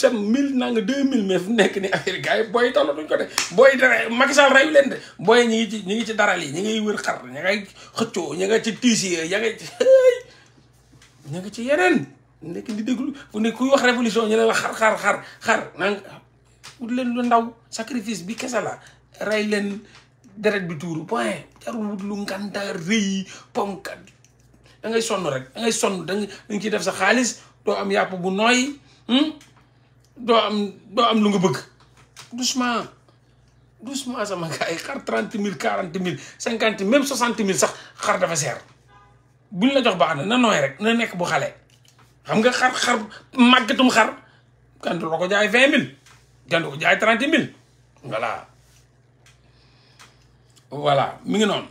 naa nga 2000 mais fu nekk ni affaire gars yi booy toll duñ ko de booy dara Macky Sall reyu leen de booy ñi ngi ci daral yi ñi ngay wër xar ña ngay xëccoo ña nga ci tiisi ya nga ci yeneen nekk di déglu fu ne kuy wax révolution ñu ne la xar nang wut leen lu ndaw sacrifice bi kese la rey leen deret bi tuuru point jarul wut lu nganda rëy ponkat da ngay sonn rek da ngay sonn da nga ciy def sa xaalis doo am yàpp bu nooy doo am lu nga bëgg doucement sama gars yi xar 30 000 40 000 50 même 60 000 sax xar dafa seer buñ la jox baax na nooy rek na nekk bu xale xam nga xar màggatum xar kan du la ko jaay 20 000 kan du ko jaay 30 000 voilà mi ngi noonu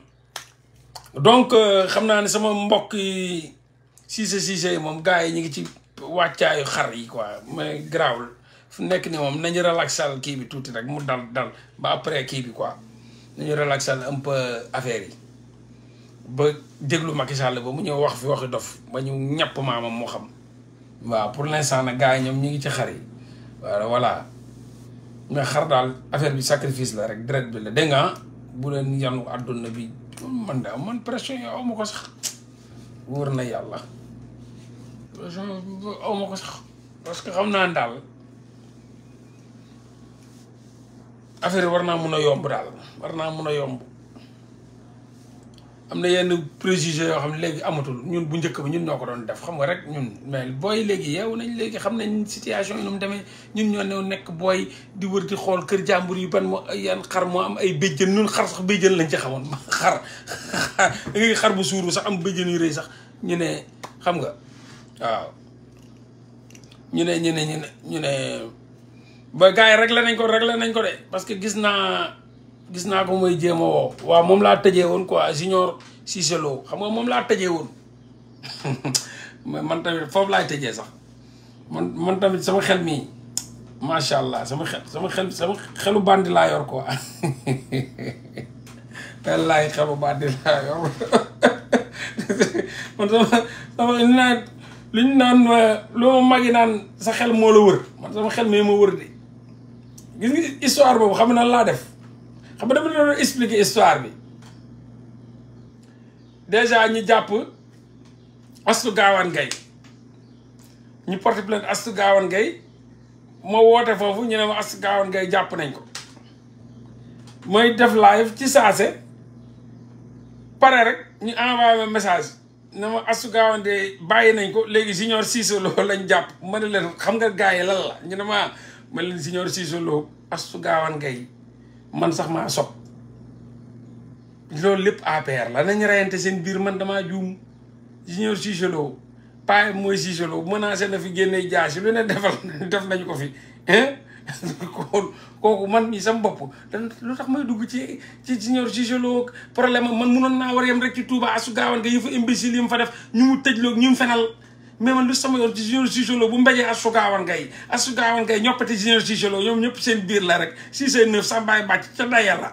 donc xam naa ne sama mbokk yi siise moom gars yi ñu ngi ci wàccaayu xar yi quoi mais garaawul fu nekk ni moom nañu relaxal kii bi tuuti rek mu dal ba après kii bi quoi nañu relaxal un peu affaire yi ba déglu Macky Sall ba mu ñëw wax fi waxi dof ba ñu ñàpp maamam moo xam waaw pour l'instant nag gars yi ñoom ñu ngi ci xar yi voilà mais xar daal affaire bi sacrifice la rek deret bi la dégg nga bu leen yanu àdduna bi man pression yi aw ma ko sax wóor na yàlla pression aw ma ko sax parce que xam naa daal affaire yi war naa mun a yomb daal war naa mun a yomb am na yenn préjugés yoo xam ne léegi amatul ñun bu njëkk bi ñun ñoo ko doon def xam nga rek ñun mais booy léegi yeewu nañ léegi xam nañ situation yi nu mu demee ñun ñoo new nekk booy di wër di xool kër jàmbur yi ban moo yan xar moo am ay béjjën ñun xar sax béjjën lañ ci xamoon xar da ngay xar bu suuru sax am béjjën yu rëy sax ñu ne xam nga waaw ñu ne ba gars yi réglé nañ ko de parce que gis naa ko mooy jéem a woo waaw moom laa tëjee woon quoi Junior Cissé Lo xam nga moom laa tëjee woon mais man tamit foofu laay tëjee sax man tamit sama xel mii macha allah sama xelu bandi laa yor quoi wallaay xelu bandi laa yor man sama li ñu naan lu ma magi naan sa xel moo la wër man sama xel mee ma wër de gis nga histoire boobu xam na laa def xam nga dama doon expliquer histoire bi déjà ñu jàpp Astou Gawane Gaye ñu porté plainte Astou Gawane Gaye ma woote foofu ñu ne ma Astou Gawane Gaye jàpp nañ ko mooy def live ci saase pare rek ñu envoyé ma message ne ma Astou Gawane Gaye bàyyi nañ ko léegi Junior Cissé Lo lañ jàpp ma ne leen xam nga gars yi lan la ñu ne ma leen Junior Cissé Lo Astou Gawane Gaye man sax maa sob loolu lépp APR la nañ reyante seen biir man damaa juum Junior Cissé Lo paay mooy Cissé Lo menacé na fi génne jaasi lu ne def nañu ko fi kooku man mii sama bopp lu tax may dugg ci Junior Cissé Lo problème man munoon naa war a yem rek ci Touba Astou Gawane Gaye yi fa imbécile yi mu fa def ñu mu tëjloo ñu mu fenal mais man lu sama yoon ci Junior Cissé Lo bu mbéjee Astou Gawane Gaye ñoppati Junior Cissé Lo ñoom ñëpp seen biir la rek 6/9 sa mbaay bàcc ca day yàlla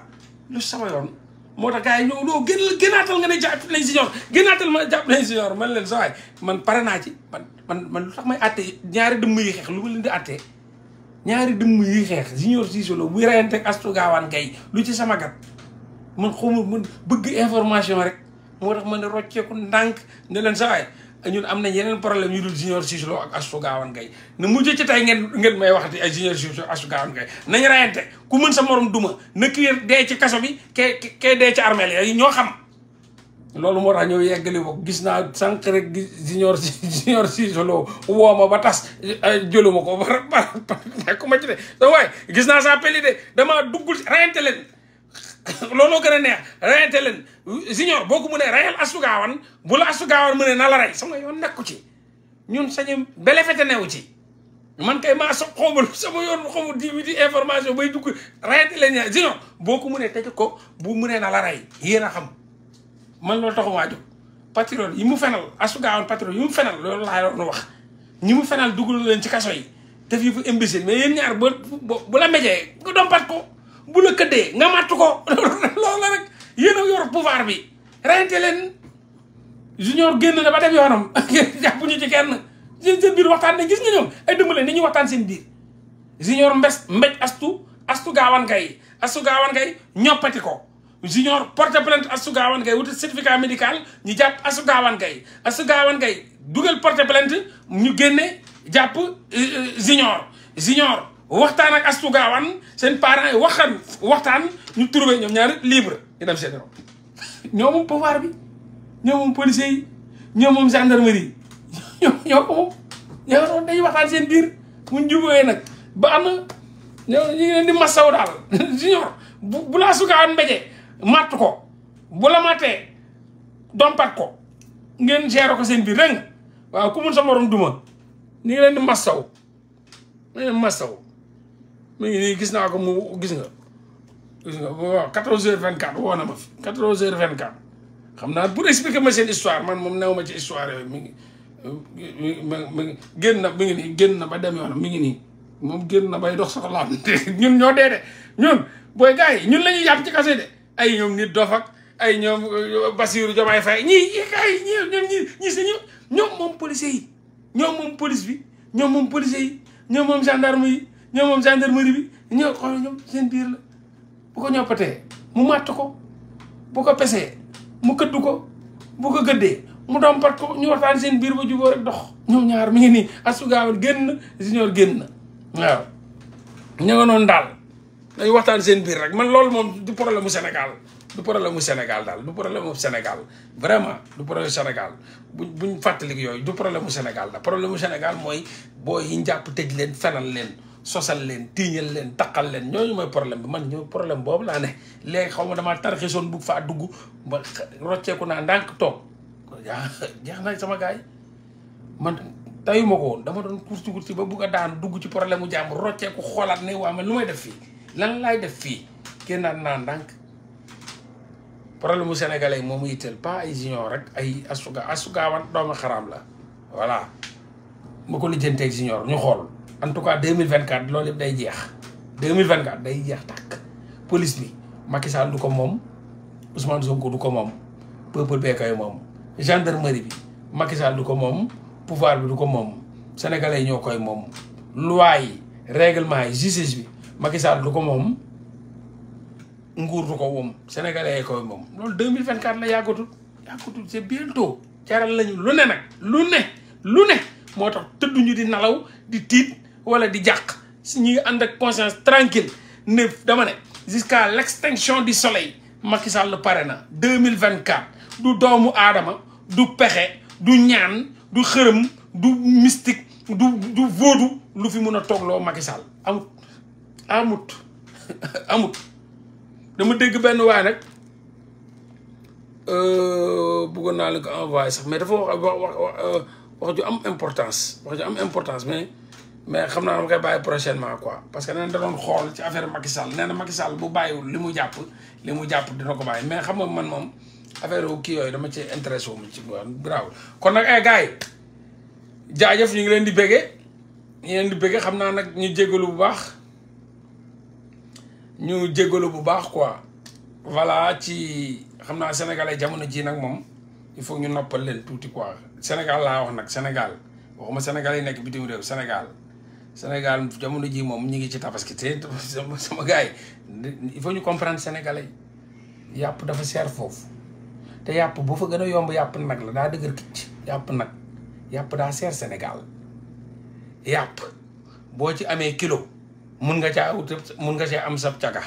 lu sama yoon moo tax gars yi ñoo doo gënaatal nga ne jàpp nañ Junior gënaatal ma jàpp nañ Junior man leen sa waay man pare naa ci man lu tax may àttee ñaari dëmm yi xeex lu ma leen di àttee ñaari dëmm yi xeex Junior Cissé Lo buy reyante ak Astou Gawane Gaye lu ci sama gat man xawma man bëgg information rek moo tax man ne rocceeku ndànk ne leen sa waay ñun am nañ yeneen problème yu dul Junior Cissé Lo ak Astou Gawane Gaye na mujj ci tey ngeen may waxati ay Junior Cissé Lo Astou Gawane Gaye nañ rayante ku mën sa morom duma na kii dee ci kaso bi kee dee ci armeel yi ñoo xam loolu moo tax ñëw yeggali ko gis naa sànq rek Junior Cissé Lo woo ma ba tas jëluma ko ba ku ma ci de da waaye gis naa sa peli de damaa duggul rayante leen looloo gën a neex rayante leen Junior boo ko mënee rayal Astou Gawane bu la Astou Gawane mënee na la rey sama yoon nekku ci ñun sañu belefete newu ci man kay maa xawma sama yoon xawma di information bay dugg rayante leen ñaar Junior boo ko mënee tëj ko bu mënee na la rey yéen a xam man loolu taxumaa jóg patriote yi mu fenal Astou Gawane patriote yi mu fenal loolu laa doon wax ñi mu fenal dugal leen ci kaso yi def yi fu imbécile mais yéen ñaar bu la méjee nga dompat ko bu la këddee nga màtt ko loolu la rek yéen a yor pouvoir bi reyante leen Junior génn na ba def yoonam jàpp ñu ci kenn seen biir waxtaan ne gis nga ñoom ay dëmbaleen ni ñuy waxtaan seen biir Junior mbéj Astou Gawane Gaye ñoppati ko Junior porte plainte Astou Gawane Gaye wuti certificat médical ñu jàpp Astou Gawane Gaye dugal porte plainte ñu génne jàpp Junior waxtaan ak Astou Gawane seen parents yi waxtaan ñu trouvé ñoom ñaari libre ñu dem seen yoon ñoo moom pouvoir bi ñoo moom policiers yi ñoo moom gendarmerie ñoo ko moom ñoo dañuy waxtaan seen biir muñ jubóoyee nag ba am na ñu ngi leen di massaw daal Junior bu la Astou Gawane mbéjee matt ko bu la mattee dompat ko ngeen gérer ko seen biir dégg nga waaw ku mun sa morom duma ñu ngi leen di massaw mu ngi nii gis naa ko mu gis nga waaw 14h24 woo na ma fi 14h24 xam naa pour expliquer ma seen histoire man moom new ma ci histoire yooyu mi ngi génn na mi ngi nii génn na ba dem yoonam mi ngi nii moom génn na bay dox soxlaam ñun ñoo dee de ñun booy gars yi ñun la ñuy jàpp ci kase de ay ñoom nit dof ak ay ñoom Bassirou Diomaye Faye ñii gars yi ñii si ñoom moom policiers yi ñoom moom police bi ñoom moom policiers yi ñoom moom gendarme yi ñoom moom gendarmerie bi ñoo xool ñoom seen biir la bu ko ñoppatee mu màtt ko bu ko pesee mu këddu ko bu ko gëddee mu dompat ko ñu waxtaan seen biir ba jubóo rek dox ñoom ñaar mi ngi nii Astou Gawane génn na Junior génn na waaw ña nga noonu daal dañu waxtaan seen biir rek man loolu moom du problème mu Sénégal du problème mu Sénégal daal du problème mu Sénégal vraiment du problème Sénégal buñ fàttaliku yooyu du problème mu Sénégal la problème mu Sénégal mooy booy yi njàpp tëj leen fenal leen sosal leen tiiñal leen taqal leen ñooñu mooy problème bi man ñoo problème boobu laa ne léegi xaw ma damaa tarxisoon bugg faa dugg ba rocceeku naa ndànk toog jeex na sama gars yi man tayuma ko woon dama doon kurti ba bugg a daanu dugg ci problème mu jàmm rocceeku xoolaat ne waa man lu may def fii lan laay def fii génnaat naa ndànk problème mu sénégalais yi moomu yitteel pas ay junior rek ay asugaawan doomu xaraam la voilà ma ko lijjanteeg junior ñu xool en tout cas 2024 loolu yëpp day jeex 2024 day jeex tàkk police bi Macky Sall du ko moom Ousmane Sonko du ko moom peuple bee koy moom gendarmerie bi Macky Sall du ko moom pouvoir bi du ko moom sénégalais yi ñoo koy moom loi yi règlement yi justice bi Macky Sall du ko moom nguur du ko moom sénégalais yi koy moom loolu 2024 la yàggatul c'est bientôt jaral lañu lu ne nag lu ne moo tax tëdduñu di nalaw di tiit wala di jàq si ñi ànd ak conscience tranquille ne dama ne jusqu'à l'extinction du soleil Macky Sall pare na 2024 du doomu aadama du pexe du ñaan du xërëm du mystique du vaudou lu fi mun a toogloo Macky Sall amut dama dégg benn waay nag bëggoon naa la ko envoyé sax mais dafa wax ju am importance mais xam naa dama koy bàyyi prochainement quoi parce que nee na da doon xool ci affaire Macky Sall nee na Macky Sall bu bàyyiwul li mu jàpp dina ko bàyyi mais xam nga man moom affaire kii yooyu dama ci intéressé wu ci bravo kon nag ay gars yi jaajëf ñu ngi leen di béggee xam naa nag ñu jégalu bu baax quoi voilà ci xam naa sénégalais jamono ji nag moom il faut ñu noppal leen tuuti quoi Sénégal laa wax nag Sénégal waxuma Sénégal yi nekk bitim réew Sénégal jamono ji moom ñu ngi ci tabaski te sama gars yi il faut ñu comprendre sénégalais yi yàpp dafa seer foofu te yàpp bu fa gën a yomb yàpp nag la daa dëgër kicc yàpp daa seer Sénégal yàpp boo ci amee kilo mun nga caa am sab caga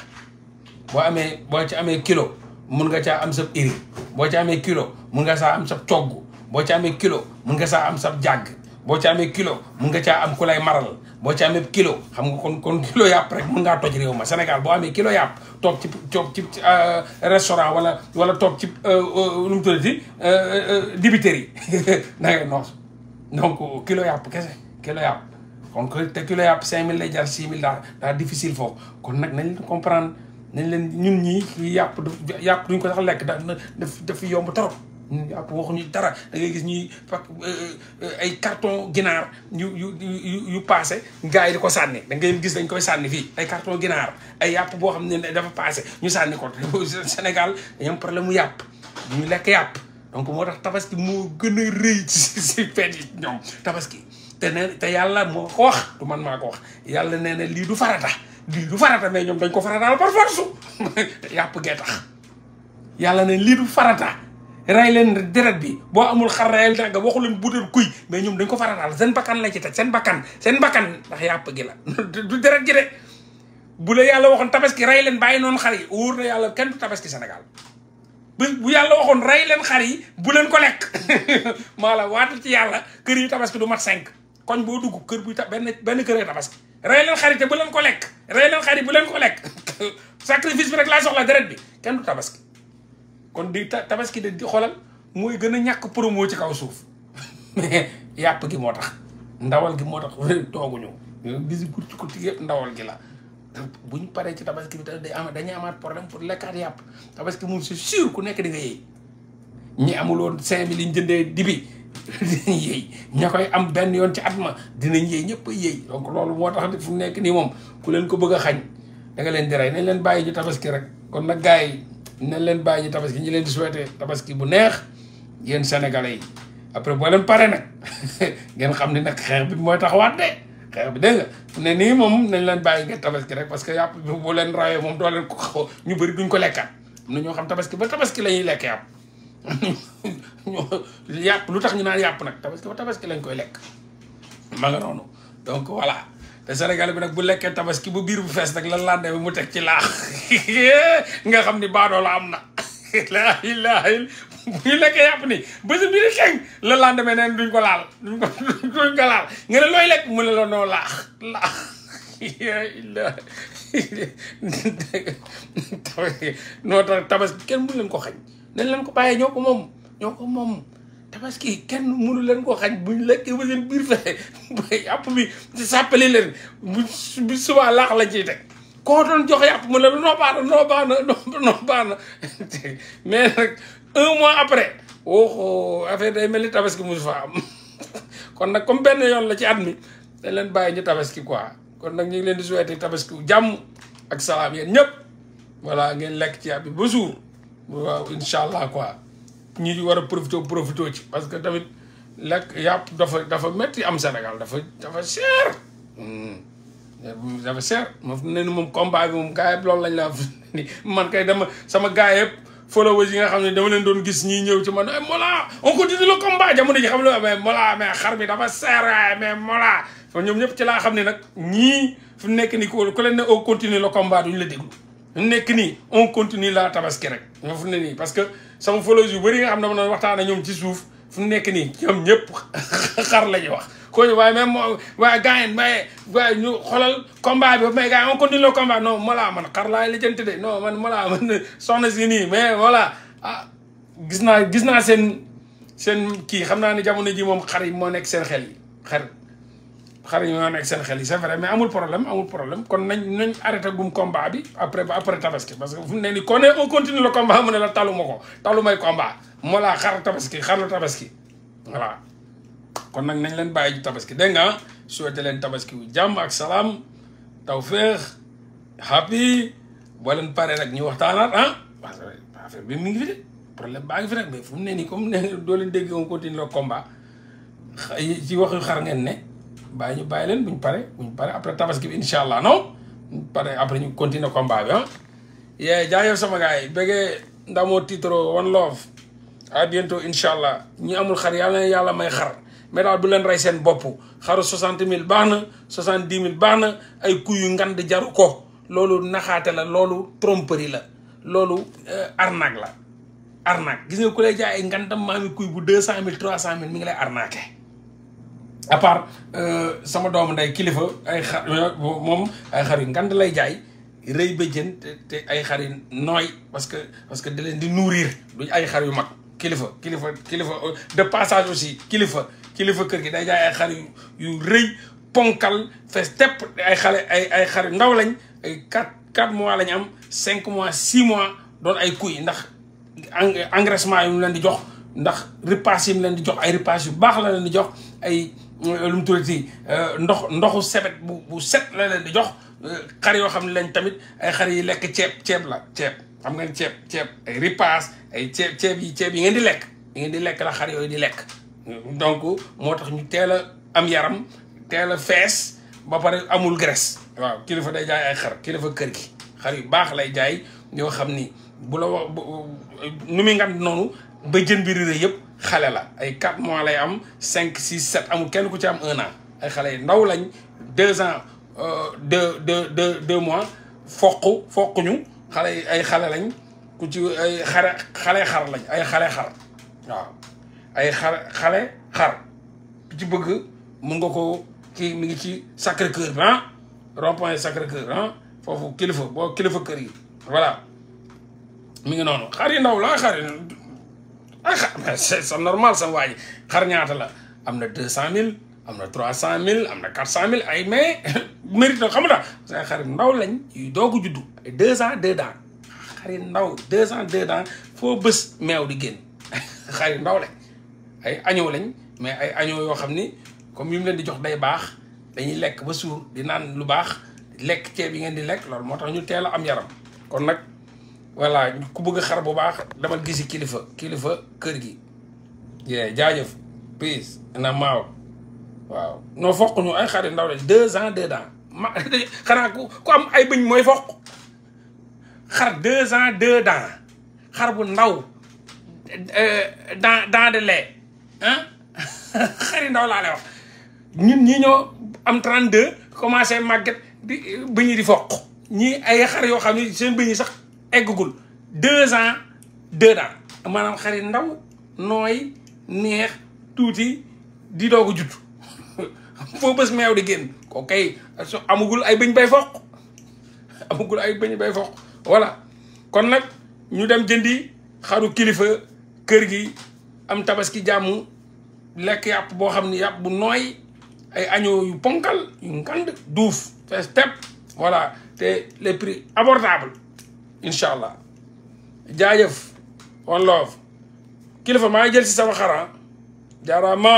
boo ci amee kilo mun nga caa am sab iri boo ci amee kilo mun nga saa am sab cogg boo ci amee kilo mun nga saa am sab jàgg boo ci amee kilo mun nga caa am ku lay maral boo ci amee kilo xam nga kon kilo yàpp rek mun ngaa toj réew ma Sénégal boo amee kilo yàpp toog ci restaurant wala toog ci lu mu tuddati dibiteri da ngay noos donc kilo yàpp kese kilo yàpp kon te kilo yàpp 5000 lay jar 6000 daa difficile foofu kon nag nañ leen comprendre nañ leen ñun ñii yàpp duñ ko sax lekk daf yomb trop yàpp waxuñu dara da ngay gis ñuy ay carton ginaar yu passé gars yi di ko sànni da ngay gis dañ koy sànni fii ay carton ginaar ay yàpp boo xam ne dafa passé ñu sànni ko Sénégal dañu am problème mu yàpp du ñu lekk yàpp donc moo tax tabaski moo gën a rëy si feet yi ñoom tabaski te yàlla moo ko wax du man maa ko wax yàlla nee na lii du farata mais ñoom dañ ko farataal par force yàpp gee tax yàlla ne lii du farata rey leen deret bi boo amul xar reyal dagga waxu leen butal kuy mais ñoom dañ ko farataal seen bakkan la ci teg seen bakkan ndax yàpp gi la du deret gi de bu la yàlla waxoon tabaski rey leen bàyyi noonu xar yi wóor na yàlla kenn du tabaski Sénégal bu yàlla waxoon rey leen xar yi bu leen ko lekk maa la waatal ci yàlla kër yi tabaski du mat 5 koñ boo dugg kër buy benn kër yi tabaski rey leen xar yi te bu leen ko lekk sacrifice bi rek laa soxla deret bi kenn du tabaski kon di tabaski de di xoolal mooy gën a ñàkk promo ci kaw suuf mais yàpp gi moo tax ndawal gi moo tax tooguñu bisi kurti kurti yëpp ndawal gi la buñ paree ci tabaski bi dañuy amaat problème pour lekkaat yàpp tabaski moom c'est sûr ku nekk di nga yëy ñi amuloon 5000 yi ñu jëndee dibi dinañ yëy ña koy am benn yoon ci at ma dinañ yëy ñëpp a yëy donc loolu moo tax fu nekk nii moom ku leen ko bëgg a xañ da nga leen di rey nañ leen bàyyi ñu tabaski rek kon nag gars yi nañ leen bàyyi ñu tabaski ñi leen di souhaité tabaski bu neex yéen sénégalais yi après boo leen pare nag ngeen xam ne nag xeex bi mooy taxawaat de xeex bi dégg nga ne nii moom nañ leen bàyyi ngeen tabaski rek parce que yàpp bi boo leen rawee moom doo leen ko xaw ñu bëri duñ ko lekkaat am na ñoo xam tabaski ba tabaski la ñuy lekk yàpp yàpp lu tax ñu naan yàpp nag tabaski ba tabaski lañ koy lekk ma nga noonu donc voilà te Sénégal bi nag bu lekkee tabaski bu biir bu fees nag la lande bi mu teg ci laax nga xam ni baadoo la am na la ilaha illa bu ñu lekkee yàpp ni ba si biir xeeñ la lande me neen duñ ko laal duñ ko laal nga ne looy lekk mu ne la noo laax illa noo tax tabaski kenn mënu leen ko xañ dañ leen ko bàyyee ñoo ko moom tabaski kenn mënu leen ko xañ buñ lekkee ba seen biir fexe yàpp bi sàppali leen bu subaa laax lañ ciy teg koo doon jox yàpp mu ne la noo baax na mais nag 1 mois après affaire day mel ni tabaski musu fa am kon nag comme benn yoon la ci at mi dañ leen bàyyi ñu tabaski quoi kon nag ñu ngi leen di souhaiter tabaski jàmm ak salaam yéen ñëpp voilà ngeen lekk ci yàpp bi ba suur waaw incha allah quoi ñi war a profité ci parce que tamit lekk yàpp dafa métti am Sénégal dafa cher dafa cher moom ne ni moom combat bi moom gars yëpp loolu lañ la ni man kay dama sama gars yëpp followers yi nga xam ne dama leen doon gis ñii ñëw ci man Mollah on continue le combat jamono ji xam ne mais Mollah mais xar bi dafa cher mais Mollah ñoom ñëpp ci laa xam ne nag ñii fu nekk nii ku leen ne on continue le combat duñu la déglu fu nekk nii on continue la tabaski rek ñoo fu ne nii parce que sama followers yu bëri nga xam ne dama doon waxtaan ak ñoom ci suuf fu nekk nii ñoom ñëpp xar la ñuy wax ko waaye même waaye gars yi waaye ñu xoolal combat bi mais gars yi on continue le combat non Mollah man xar laay lijjanti de non man Mollah man soxna si nii mais voilà ah gis naa seen kii xam naa ne jamono ji moom xar yi moo nekk seen xel yi xar yi moo nekk seen xel yi c'est vrai mais amul problème kon nañ arrêté gum combat bi après tabaski parce que fu mu ne nii kon on continue le combat mu ne la talu may combat Mollah xar la tabaski voilà kon nag nañ leen bàyyi ju tabaski dégg nga souhaité leen tabaski wu jàmm ak salaam tawféex happy boo leen paree rek ñu waxtaanaat affaire bi mi ngi fi de problème baa ngi fi rek mais fu mu ne nii comme ne doo leen dégg on continue le combat ci waxu xar ngeen ne bàyyi leen buñ pare après tabaski bi incha allah non buñ pare après ñu continuer combat bi yee jaajëf sama gars yi bëggee ndamoo titro one love à bientôt incha allah ñi amul xar yàlla may xar mais daal bu leen rey seen bopp xaru 60 000 baax na 70 000 baax na ay kuy yu ngand jaru ko loolu naxaate la loolu tromperie la loolu arnaque la arnaque gis nga ku lay jaay ay ngandam maami kuy bu 200 000 300 000 mi ngi lay arnaqué à part sama doomu nday kilifa ay xar moom ay xar yu ngand lay jaay rëy ba jën te ay xar yu nooy parce que da leen di nourrir duñ ay xar yu mag kilifa de passage aussi kilifa kër gi day jaay ay xar yu rëy ponkal fees tepp ay xar yu ndaw lañ ay 4 mois lañ am 5 mois 6 mois doon ay kuy ndax engraissement yu mu leen di jox ndax repas yi mu leen di jox ay repas yu baax la leen di jox ay lu mu tuddati ndoxu sebet bu set la leen di jox xar yoo xam ne lañ tamit ay xar yi lekk ceeb xam ngeen ceeb ay repas ay ceeb yi ngeen di lekk la xar yooyu di lekk donc moo tax ñu teel a am yaram teel a fees ba pare amul graisse waaw kilifa day jaay ay xar kilifa kër gi xar yu baax lay jaay yoo xam ni bu la wax nu muy ngand noonu ba jën bi rëy yëpp xale la ay 4 mois lay am 5 6 7 amul kenn ku ci am 1 an ay xale yu ndaw lañ 2 ans 2 mois foquñu xale yi ay xale lañ ku ci ay xale xar lañ ay xale xar waaw ay xale xar ku ci bëgg mun nga ko kii mi ngi ci Sacré-Cœur bi rond-point Sacré-Cœur foofu kilifa kër yi voilà mi ngi noonu xar yi ndaw la xar yi ay xar mais c'est normal sa waa ji xar ñaata la am na 200 000 am na 300 000 am na 400 000 ay mais mérite na xam nga say xar ndaw lañ yu doog a juddu ay 2 ans 2 dents xar yi ndaw 2 ans 2 dents foo bës meew di génn xar yi ndaw lañ ay agneau lañ mais ay agneau yoo xam ni comme yi mu leen di jox day baax dañuy lekk ba suur di naan lu baax lekk ceeb yi ngeen di lekk loolu moo tax ñu teel a am yaram kon nag voilà ku bëgg xar bu baax dama gisi kilifa kër gi jaajëf peace na maaw waaw noo foq ñu ay xar yu ndaw la 2 ans 2 dents xanaa ku am ay bëñ mooy foq xar 2 ans 2 dents xar bu ndaw dents de lait xar yu ndaw laa lay wax ñun ñi ñoo am 32 commencé màgget di bëñ yi di foq ñii ay xar yoo xam ne seen bëñ yi sax eggagul 2 ans 2 ans maanaam xar yi ndaw nooy neex tuuti di doog a judd foo bés meew di génn ko kay so amagul ay bëñ bay foq amagul ay bëñ bay foq voilà kon nag ñu dem jëndi xaru kilifa kër gi am tabaski jàmm lekk yàpp boo xam ne yàpp bu nooy ay agneau yu ponkal yu ngand duuf fees tepp voilà te les prix abordables incha allah jaajëf one love kilifa maa ngi jël si sama xara jaaraama